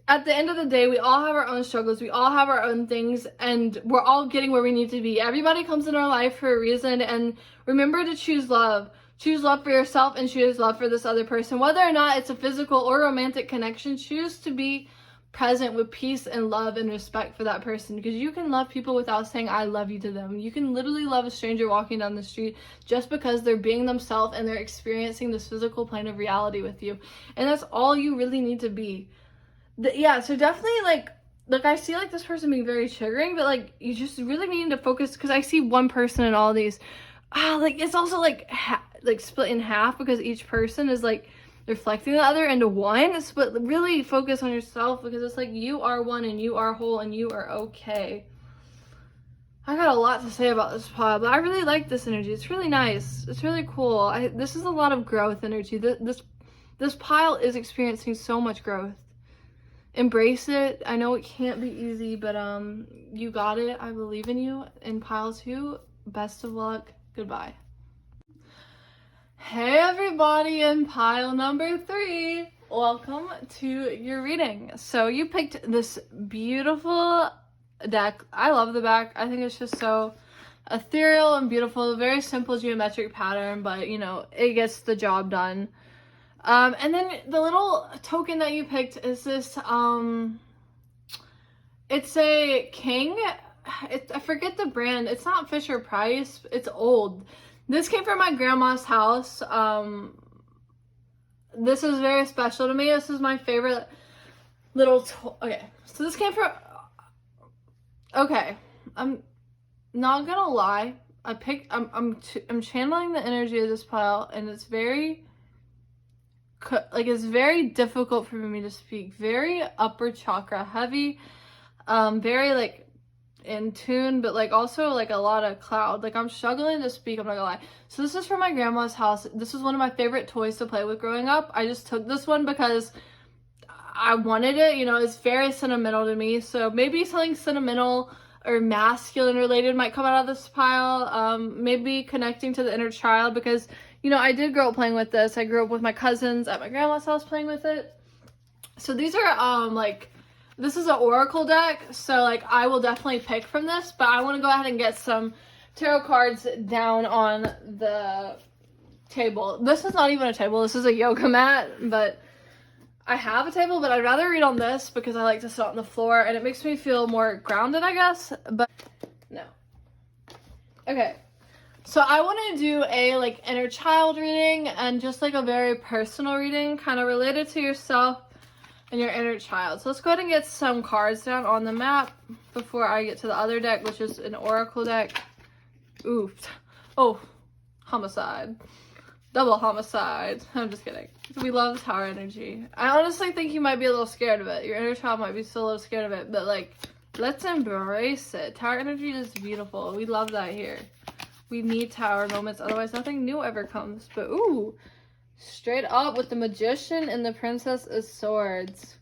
at the end of the day, we all have our own struggles. We all have our own things, and we're all getting where we need to be. Everybody comes in our life for a reason, and remember to choose love. Choose love for yourself and choose love for this other person. Whether or not it's a physical or romantic connection, choose to be present with peace and love and respect for that person, because you can love people without saying I love you to them. You can literally love a stranger walking down the street just because they're being themselves and they're experiencing this physical plane of reality with you. And that's all you really need to be. Yeah, so definitely, like I see, like, this person being very triggering, but, like, you just really need to focus, because I see one person in all these. Like, it's also, like, split in half, because each person is, like, reflecting the other into one. But really focus on yourself, because it's, like, you are one, and you are whole, and you are okay. I got a lot to say about this pile, but I really like this energy. It's really nice. It's really cool. This is a lot of growth energy. This pile is experiencing so much growth. Embrace it. I know it can't be easy, but you got it. I believe in you. In pile 2, best of luck. Goodbye. Hey everybody, in pile number 3. Welcome to your reading. So you picked this beautiful deck. I love the back. I think it's just so ethereal and beautiful. Very simple geometric pattern, but, you know, it gets the job done. And then the little token that you picked is this, it's a king. I forget the brand. It's not Fisher Price. It's old. This came from my grandma's house. This is very special to me. This is my favorite little okay, so this came from, okay, I'm not gonna lie. I'm channeling the energy of this pile, and it's very, like, it's very difficult for me to speak. Very upper chakra heavy, very, like, in tune, but, like, also, like, a lot of cloud. Like, I'm struggling to speak, I'm not gonna lie. So this is from my grandma's house. This was one of my favorite toys to play with growing up. I just took this one because I wanted it, you know. It's very sentimental to me, so maybe something sentimental or masculine related might come out of this pile. Maybe connecting to the inner child, because, you know, I did grow up playing with this. I grew up with my cousins at my grandma's house playing with it. So these are, like, this is an oracle deck, so, like, I will definitely pick from this, but I want to go ahead and get some tarot cards down on the table. This is not even a table, this is a yoga mat, but I have a table, but I'd rather read on this because I like to sit on the floor, and it makes me feel more grounded, I guess, but no. Okay, so I want to do a, like, inner child reading, and just, like, a very personal reading, kind of related to yourself and your inner child. So let's go ahead and get some cards down on the map before I get to the other deck, which is an oracle deck. Ooh. Oh, homicide. Double homicide. I'm just kidding. We love tower energy. I honestly think you might be a little scared of it. Your inner child might be still a little scared of it, but, like, let's embrace it. Tower energy is beautiful. We love that here. We need tower moments, otherwise nothing new ever comes. But ooh, straight up with the Magician and the Princess of Swords.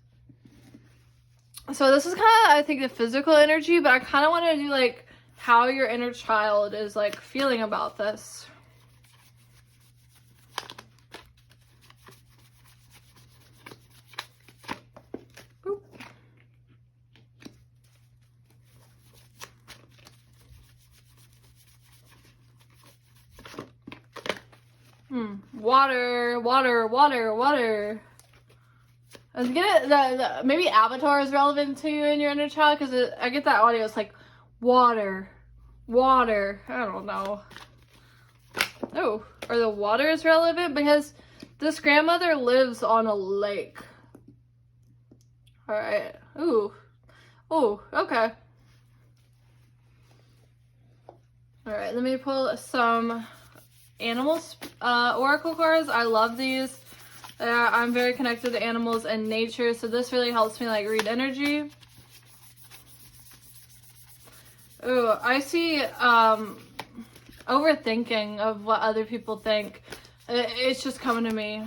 So this is kind of, I think, the physical energy, but I kind of want to do, like, how your inner child is, like, feeling about this. Water, water, water, water. I was gonna, maybe Avatar is relevant to you and your inner child, because I get that audio. It's like water, water. I don't know. Oh, or the water is relevant because this grandmother lives on a lake. All right. Ooh. Ooh. Okay. All right. Let me pull some animals oracle cards. I love these. I'm very connected to animals and nature, so this really helps me, like, read energy. Ooh, I see overthinking of what other people think. It's just coming to me.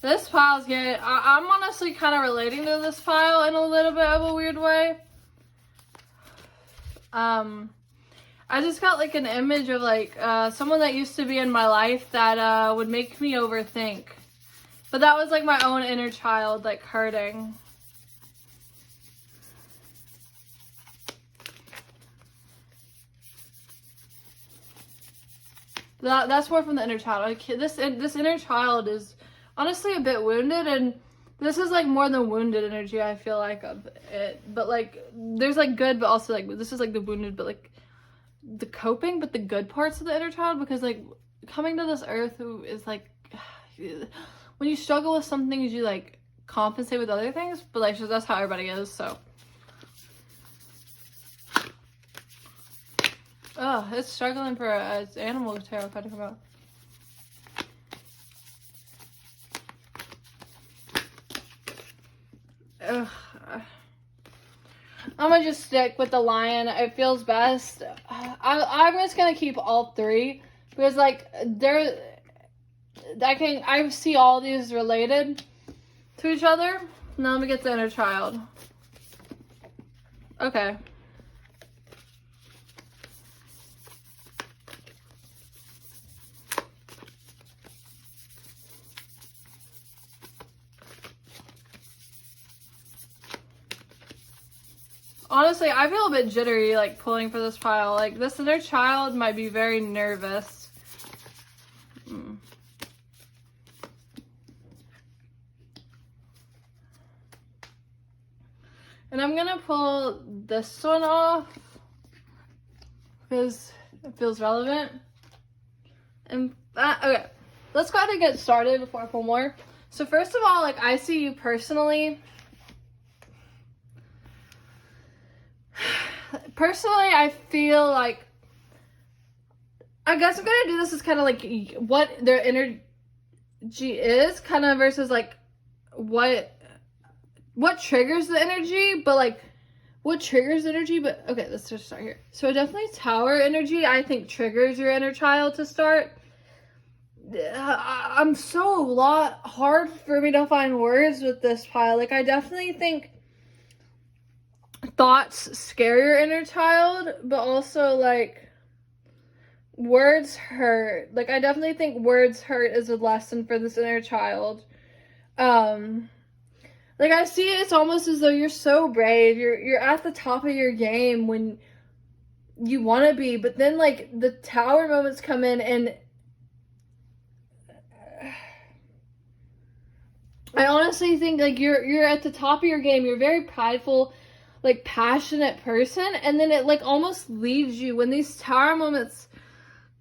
This pile's good. I'm honestly kind of relating to this pile in a little bit of a weird way. I just got, like, an image of, like, someone that used to be in my life that would make me overthink. But that was, like, my own inner child, like, hurting. That's more from the inner child. Like, this inner child is honestly a bit wounded, and this is, like, more than wounded energy, I feel like, of it. But, like, there's, like, good, but also, like, this is, like, the wounded, but, like, the coping, but the good parts of the inner child, because, like, coming to this earth is, like, when you struggle with some things, you, like, compensate with other things, but, like, that's how everybody is, so. Oh, it's struggling for an animal tarot card to come out. Ugh. I'm gonna just stick with the lion. It feels best. I'm just gonna keep all three because, like, I see all these related to each other. Now let me get the inner child. Okay. Honestly, I feel a bit jittery, like, pulling for this pile. Like, this inner child might be very nervous. And I'm gonna pull this one off because it feels relevant. And okay, let's go ahead and get started before I pull more. So first of all, like, I see you personally. Personally, I feel like, I guess I'm gonna do this as kind of like what their energy is, kind of versus like what triggers the energy, but like what triggers energy. But okay, let's just start here. So definitely Tower energy, I think, triggers your inner child to start. I'm so hard for me to find words with this pile. Like, I definitely think thoughts scare your inner child, but also like words hurt. Like, I definitely think words hurt is a lesson for this inner child. Like, I see it's almost as though you're so brave. You're at the top of your game when you want to be, but then like the Tower moments come in, and I honestly think like you're at the top of your game. You're a very prideful, like, passionate person, and then it like almost leaves you when these Tower moments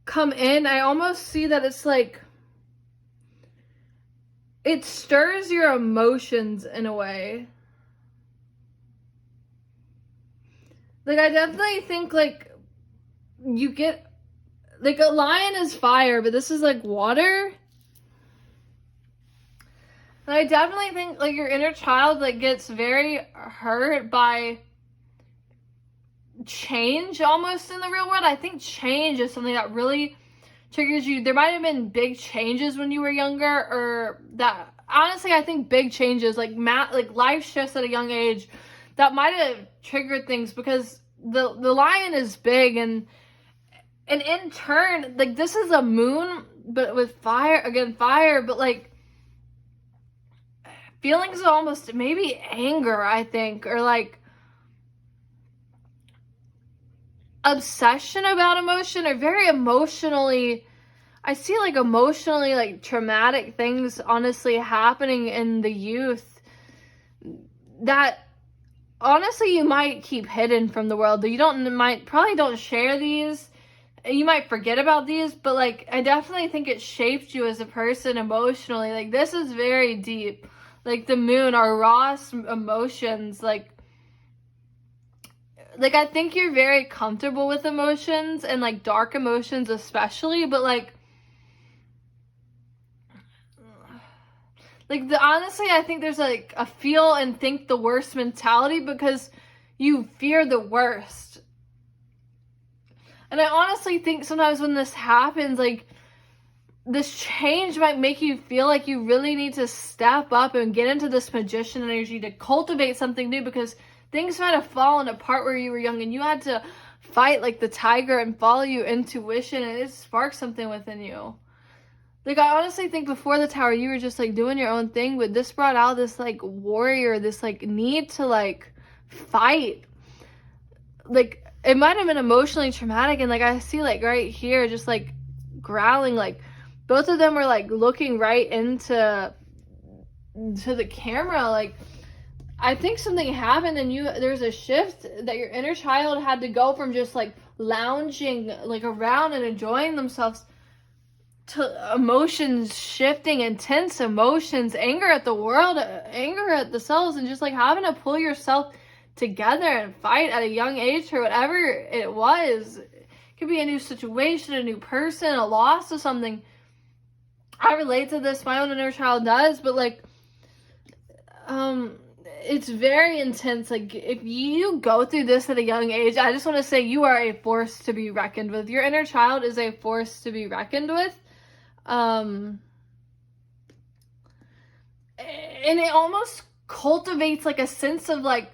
come in. I almost see that it's like it stirs your emotions in a way. Like, I definitely think like you get, like, a lion is fire, but this is like water. And I definitely think like your inner child like gets very hurt by change almost in the real world. I think change is something that really triggers you. There might have been big changes when you were younger, or that, honestly, I think big changes like life shifts at a young age that might have triggered things, because the lion is big, and in turn, like, this is a moon but with fire, but like feelings of almost maybe anger, I think, or like obsession about emotion, or very emotionally, I see like emotionally like traumatic things honestly happening in the youth that honestly you might keep hidden from the world. You probably don't share these. You might forget about these, but like I definitely think it shaped you as a person emotionally. Like, this is very deep. Like the moon, our raw emotions, like I think you're very comfortable with emotions, and like dark emotions especially, but like honestly, I think there's like a feel and think the worst mentality because you fear the worst. And I honestly think sometimes when this happens, like, this change might make you feel like you really need to step up and get into this magician energy to cultivate something new, because things might have fallen apart where you were young and you had to fight like the tiger and follow your intuition, and it sparked something within you. Like, I honestly think before the Tower you were just like doing your own thing, but this brought out this like warrior, this like need to like fight. Like, it might have been emotionally traumatic, and like I see like right here just like growling, like both of them were like looking right into the camera. Like, I think something happened, and there's a shift that your inner child had to go from just like lounging like around and enjoying themselves to emotions shifting, intense emotions, anger at the world, anger at the selves, and just like having to pull yourself together and fight at a young age for whatever it was. It could be a new situation, a new person, a loss of something. I relate to this, my own inner child does, but like it's very intense. Like, if you go through this at a young age, I just want to say you are a force to be reckoned with. Your inner child is a force to be reckoned with. And it almost cultivates like a sense of like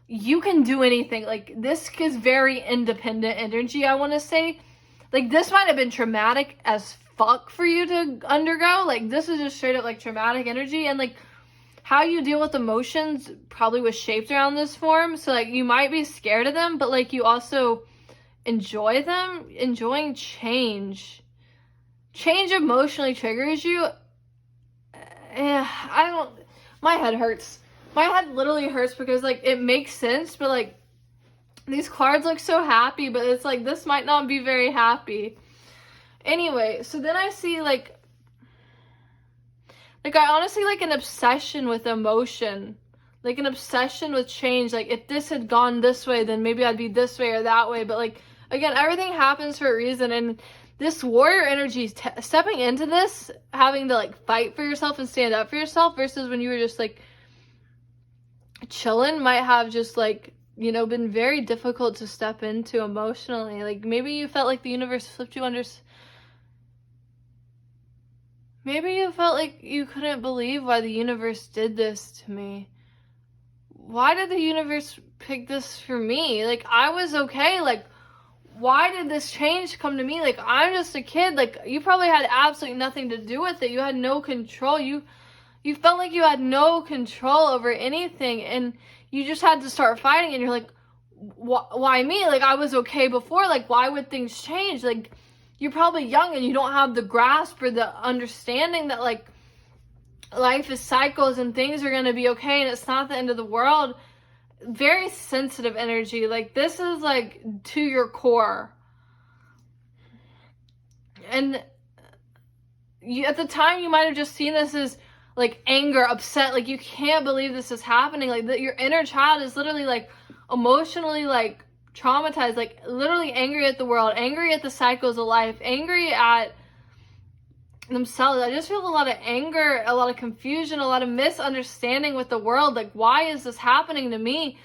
you can do anything. Like, this is very independent energy, I want to say. Like, this might have been traumatic as fuck for you to undergo. Like, this is just straight up like traumatic energy, and like how you deal with emotions probably was shaped around this form. So like you might be scared of them, but like you also enjoy them. Enjoying change emotionally triggers you. My head hurts. My head literally hurts because like it makes sense, but like these cards look so happy, but it's like this might not be very happy. Anyway, so then I see like I honestly like an obsession with emotion, like an obsession with change. Like if this had gone this way, then maybe I'd be this way or that way. But like, again, everything happens for a reason. And this warrior energy, stepping into this, having to like fight for yourself and stand up for yourself versus when you were just like chilling, might have just like, you know, been very difficult to step into emotionally. Like maybe you felt like the universe flipped you under. Maybe you felt like you couldn't believe why the universe did this to me. Why did the universe pick this for me? Like, I was okay. Like, why did this change come to me? Like, I'm just a kid. Like, you probably had absolutely nothing to do with it. You had no control. You felt like you had no control over anything. And you just had to start fighting. And you're like, why me? Like, I was okay before. Like, why would things change? Like, you're probably young and you don't have the grasp or the understanding that like life is cycles and things are going to be okay and it's not the end of the world. Very sensitive energy. Like this is like to your core. And you, at the time you might have just seen this as like anger, upset, like you can't believe this is happening. Like your inner child is literally like emotionally like traumatized, like literally angry at the world, angry at the cycles of life, angry at themselves. I just feel a lot of anger, a lot of confusion, a lot of misunderstanding with the world. Like, why is this happening to me?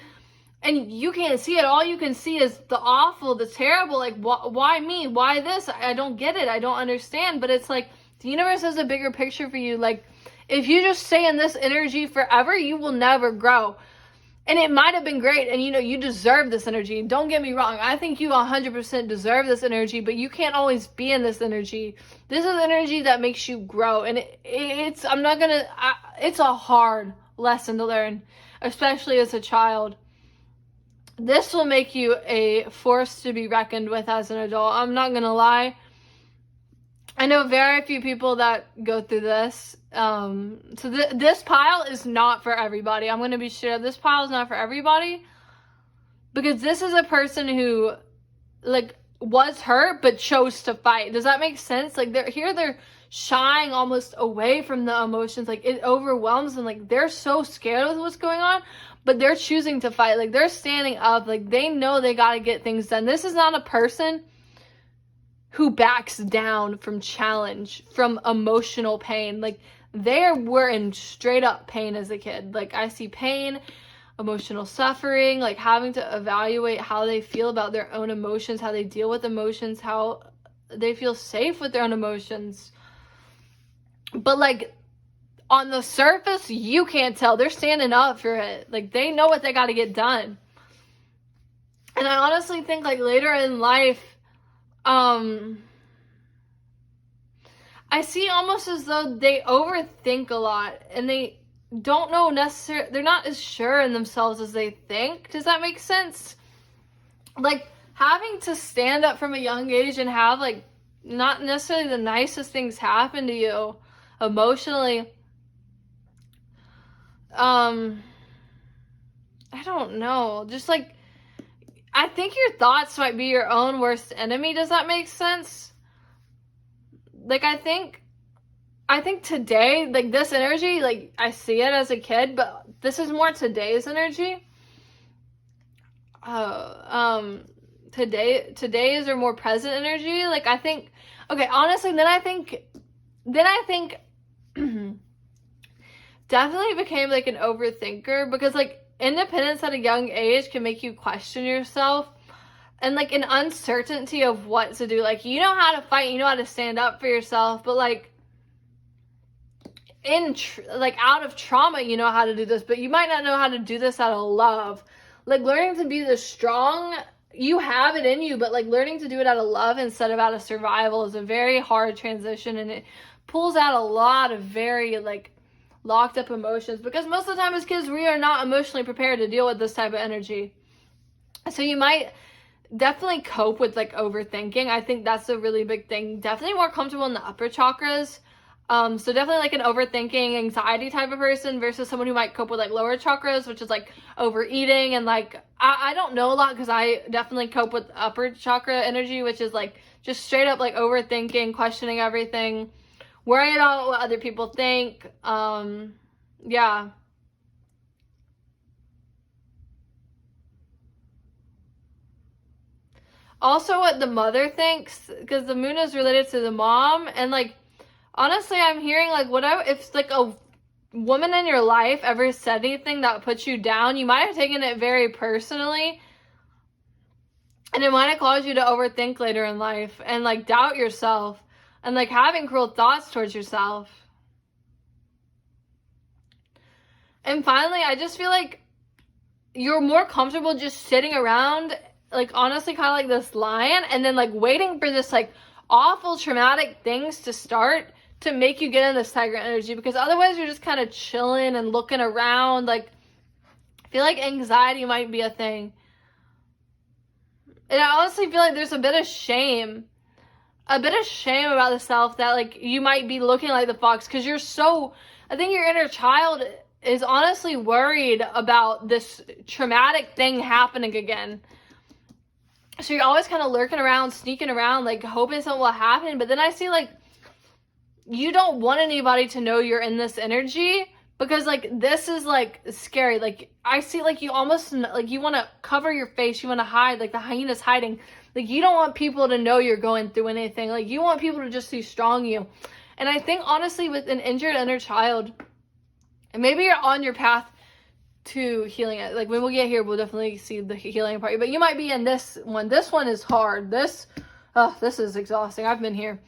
And you can't see it. All you can see is the awful, the terrible. Like, why me? Why this? I don't get it. I don't understand. But it's like the universe has a bigger picture for you. Like, if you just stay in this energy forever, you will never grow. And it might have been great, and you know, you deserve this energy. Don't get me wrong. I think you 100% deserve this energy, but you can't always be in this energy. This is energy that makes you grow, and it's a hard lesson to learn, especially as a child. This will make you a force to be reckoned with as an adult. I'm not gonna lie. I know very few people that go through this. So this pile is not for everybody. I'm going to be sure this pile is not for everybody. Because this is a person who, like, was hurt but chose to fight. Does that make sense? Like, they're shying almost away from the emotions. Like, it overwhelms them. Like, they're so scared with what's going on. But they're choosing to fight. Like, they're standing up. Like, they know they got to get things done. This is not a person who backs down from challenge, from emotional pain. Like, they were in straight up pain as a kid. Like, I see pain, emotional suffering, like having to evaluate how they feel about their own emotions, how they deal with emotions, how they feel safe with their own emotions. But like, on the surface, you can't tell. They're standing up for it. Like, they know what they got to get done. And I honestly think, like, later in life, I see almost as though they overthink a lot and they don't know necessarily, they're not as sure in themselves as they think. Does that make sense? Like, having to stand up from a young age and have, like, not necessarily the nicest things happen to you emotionally. I don't know. Just, like, I think your thoughts might be your own worst enemy. Does that make sense? Like, I think today, like, this energy, like, I see it as a kid, but this is more today's energy. Today's or more present energy. Like, I think, okay, honestly, then I think definitely became, like, an overthinker because, like, independence at a young age can make you question yourself and, like, an uncertainty of what to do. Like, you know how to fight, you know how to stand up for yourself, but, like, out of trauma, you know how to do this, but you might not know how to do this out of love. Like, learning to be this strong, you have it in you, but, like, learning to do it out of love instead of out of survival is a very hard transition, and it pulls out a lot of very, like, locked up emotions, because most of the time as kids, we are not emotionally prepared to deal with this type of energy. So you might definitely cope with, like, overthinking. I think that's a really big thing. Definitely more comfortable in the upper chakras. So definitely, like, an overthinking, anxiety type of person versus someone who might cope with, like, lower chakras, which is, like, overeating and, like, I don't know a lot because I definitely cope with upper chakra energy, which is like just straight up like overthinking, questioning everything, worrying about what other people think. Yeah. Also what the mother thinks, because the moon is related to the mom, and like honestly I'm hearing like whatever, if like a woman in your life ever said anything that puts you down, you might have taken it very personally, and it might have caused you to overthink later in life and like doubt yourself and like having cruel thoughts towards yourself. And finally, I just feel like you're more comfortable just sitting around, like honestly kind of like this lion, and then like waiting for this like awful traumatic things to start to make you get in this tiger energy, because otherwise you're just kind of chilling and looking around. Like I feel like anxiety might be a thing. And I honestly feel like there's a bit of shame about the self, that like you might be looking like the fox because you're so, I think your inner child is honestly worried about this traumatic thing happening again. So you're always kind of lurking around, sneaking around, like hoping something will happen. But then I see like you don't want anybody to know you're in this energy, because like this is like scary. Like I see like you almost like you want to cover your face, you want to hide, like the hyena's hiding. Like you don't want people to know you're going through anything. Like you want people to just see strong you. And I think honestly with an injured inner child, and maybe you're on your path to healing it. Like when we get here, we'll definitely see the healing part. But you might be in this one. This one is hard. This is exhausting. I've been here.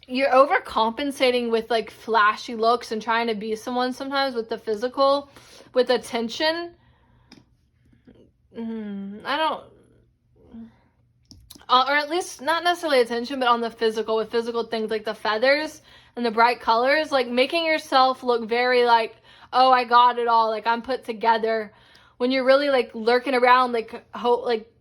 You're overcompensating with like flashy looks and trying to be someone sometimes with the physical, with attention. I don't, or at least not necessarily attention, but on the physical, with physical things like the feathers and the bright colors, like making yourself look very like, oh, I got it all, like I'm put together, when you're really like lurking around, like like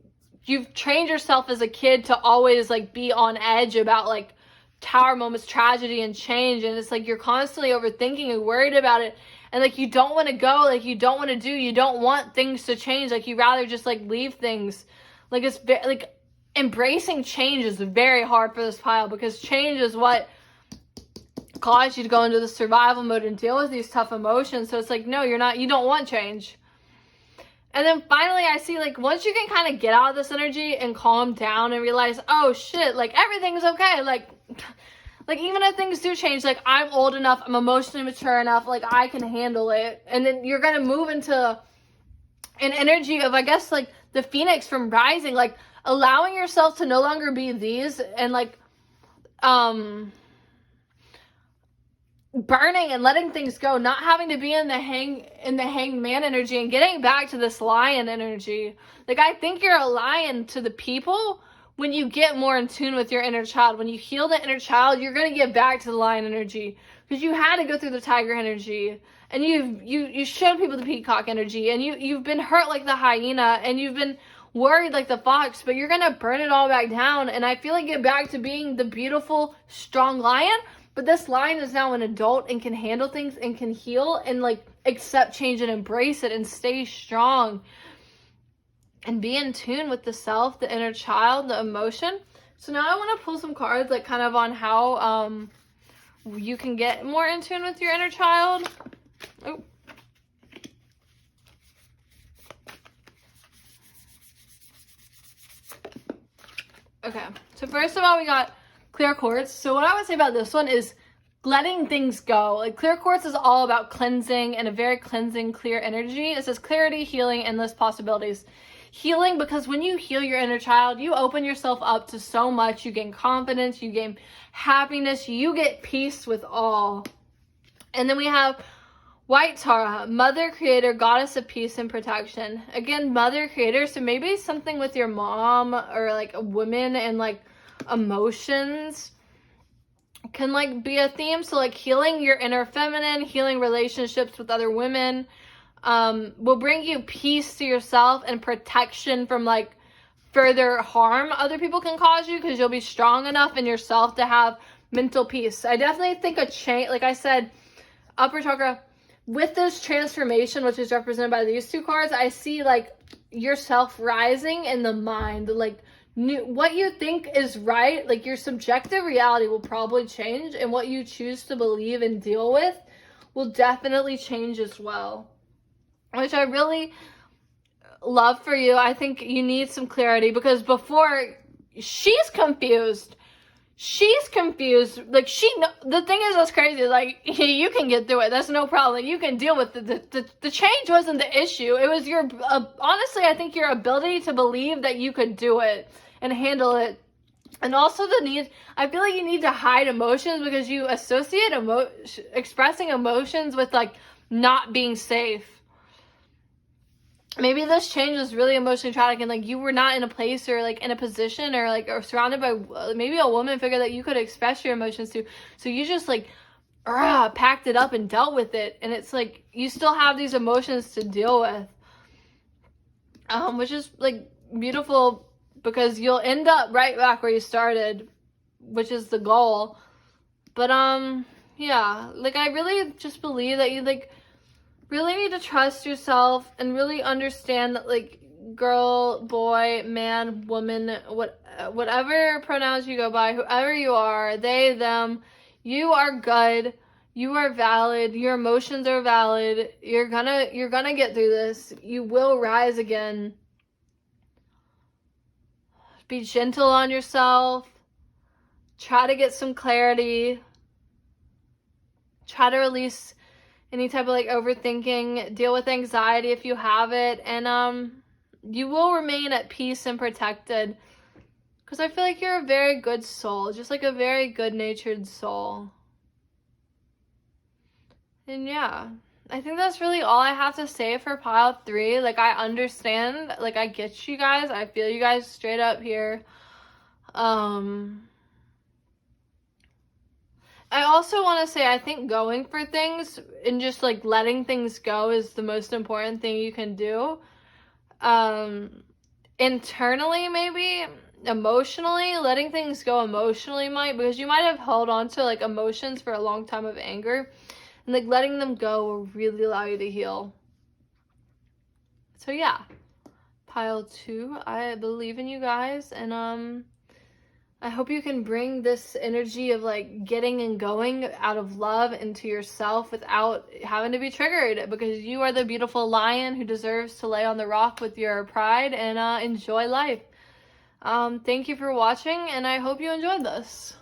you've trained yourself as a kid to always like be on edge about like tower moments, tragedy and change, and it's like you're constantly overthinking and worried about it, and like you don't want to go, like you don't want to do, you don't want things to change, like you rather just like leave things. Like it's like embracing change is very hard for this pile, because change is what caused you to go into the survival mode and deal with these tough emotions. So it's like, no, you're not, you don't want change. And then finally I see like once you can kind of get out of this energy and calm down and realize, oh shit, like everything's okay, like even if things do change, like I'm old enough, I'm emotionally mature enough, like I can handle it. And then you're gonna move into an energy of, I guess, like the phoenix from rising, like allowing yourself to no longer be these, and like burning and letting things go, not having to be in the hanged man energy, and getting back to this lion energy. Like I think you're a lion to the people when you get more in tune with your inner child. When you heal the inner child, you're going to get back to the lion energy, because you had to go through the tiger energy, and you showed people the peacock energy, and you've been hurt like the hyena, and you've been worried like the fox, but you're going to burn it all back down. And I feel like get back to being the beautiful, strong lion. But this lion is now an adult and can handle things and can heal and like accept change and embrace it and stay strong and be in tune with the self, the inner child, the emotion. So now I want to pull some cards like kind of on how you can get more in tune with your inner child. Oh. Okay, so first of all, we got clear quartz. So what I would say about this one is letting things go. Like clear quartz is all about cleansing, and a very cleansing, clear energy. It says clarity, healing, endless possibilities. Healing, because when you heal your inner child, you open yourself up to so much. You gain confidence, you gain happiness, you get peace with all. And then we have white Tara, mother, creator, goddess of peace and protection. Again, mother, creator, so maybe something with your mom or like a woman and like emotions can like be a theme. So like healing your inner feminine, healing relationships with other women will bring you peace to yourself and protection from like further harm other people can cause you, because you'll be strong enough in yourself to have mental peace. I definitely think a change, like I said, upper chakra, with this transformation, which is represented by these two cards, I see like yourself rising in the mind. Like, what you think is right, like your subjective reality will probably change, and what you choose to believe and deal with will definitely change as well, which I really love for you. I think you need some clarity, because before, she's confused. Like, the thing is, that's crazy. Like, you can get through it. That's no problem. You can deal with it. The change wasn't the issue. It was your, honestly, I think your ability to believe that you could do it and handle it. And also the need, I feel like you need to hide emotions, because you associate expressing emotions with, like, not being safe. Maybe this change was really emotionally traumatic, and, like, you were not in a place or, like, in a position or, like, or surrounded by maybe a woman figure that you could express your emotions to. So you just, like, packed it up and dealt with it. And it's like, you still have these emotions to deal with. Which is, like, beautiful, because you'll end up right back where you started, which is the goal. But, yeah, like, I really just believe that you, like, really need to trust yourself and really understand that, like, girl, boy, man, woman, whatever pronouns you go by, whoever you are, they, them, you are good, you are valid, your emotions are valid, you're gonna get through this, you will rise again. Be gentle on yourself, try to get some clarity, try to release any type of, like, overthinking, deal with anxiety if you have it, and you will remain at peace and protected, because I feel like you're a very good soul, just like a very good-natured soul. And yeah, I think that's really all I have to say for pile 3. Like, I understand, like, I get you guys, I feel you guys straight up here. I also want to say, I think going for things and just, like, letting things go is the most important thing you can do. Internally, maybe, emotionally, letting things go emotionally because you might have held on to, like, emotions for a long time of anger, and, like, letting them go will really allow you to heal. So yeah, pile 2, I believe in you guys, and I hope you can bring this energy of, like, getting and going out of love into yourself without having to be triggered, because you are the beautiful lion who deserves to lay on the rock with your pride and enjoy life. Thank you for watching, and I hope you enjoyed this.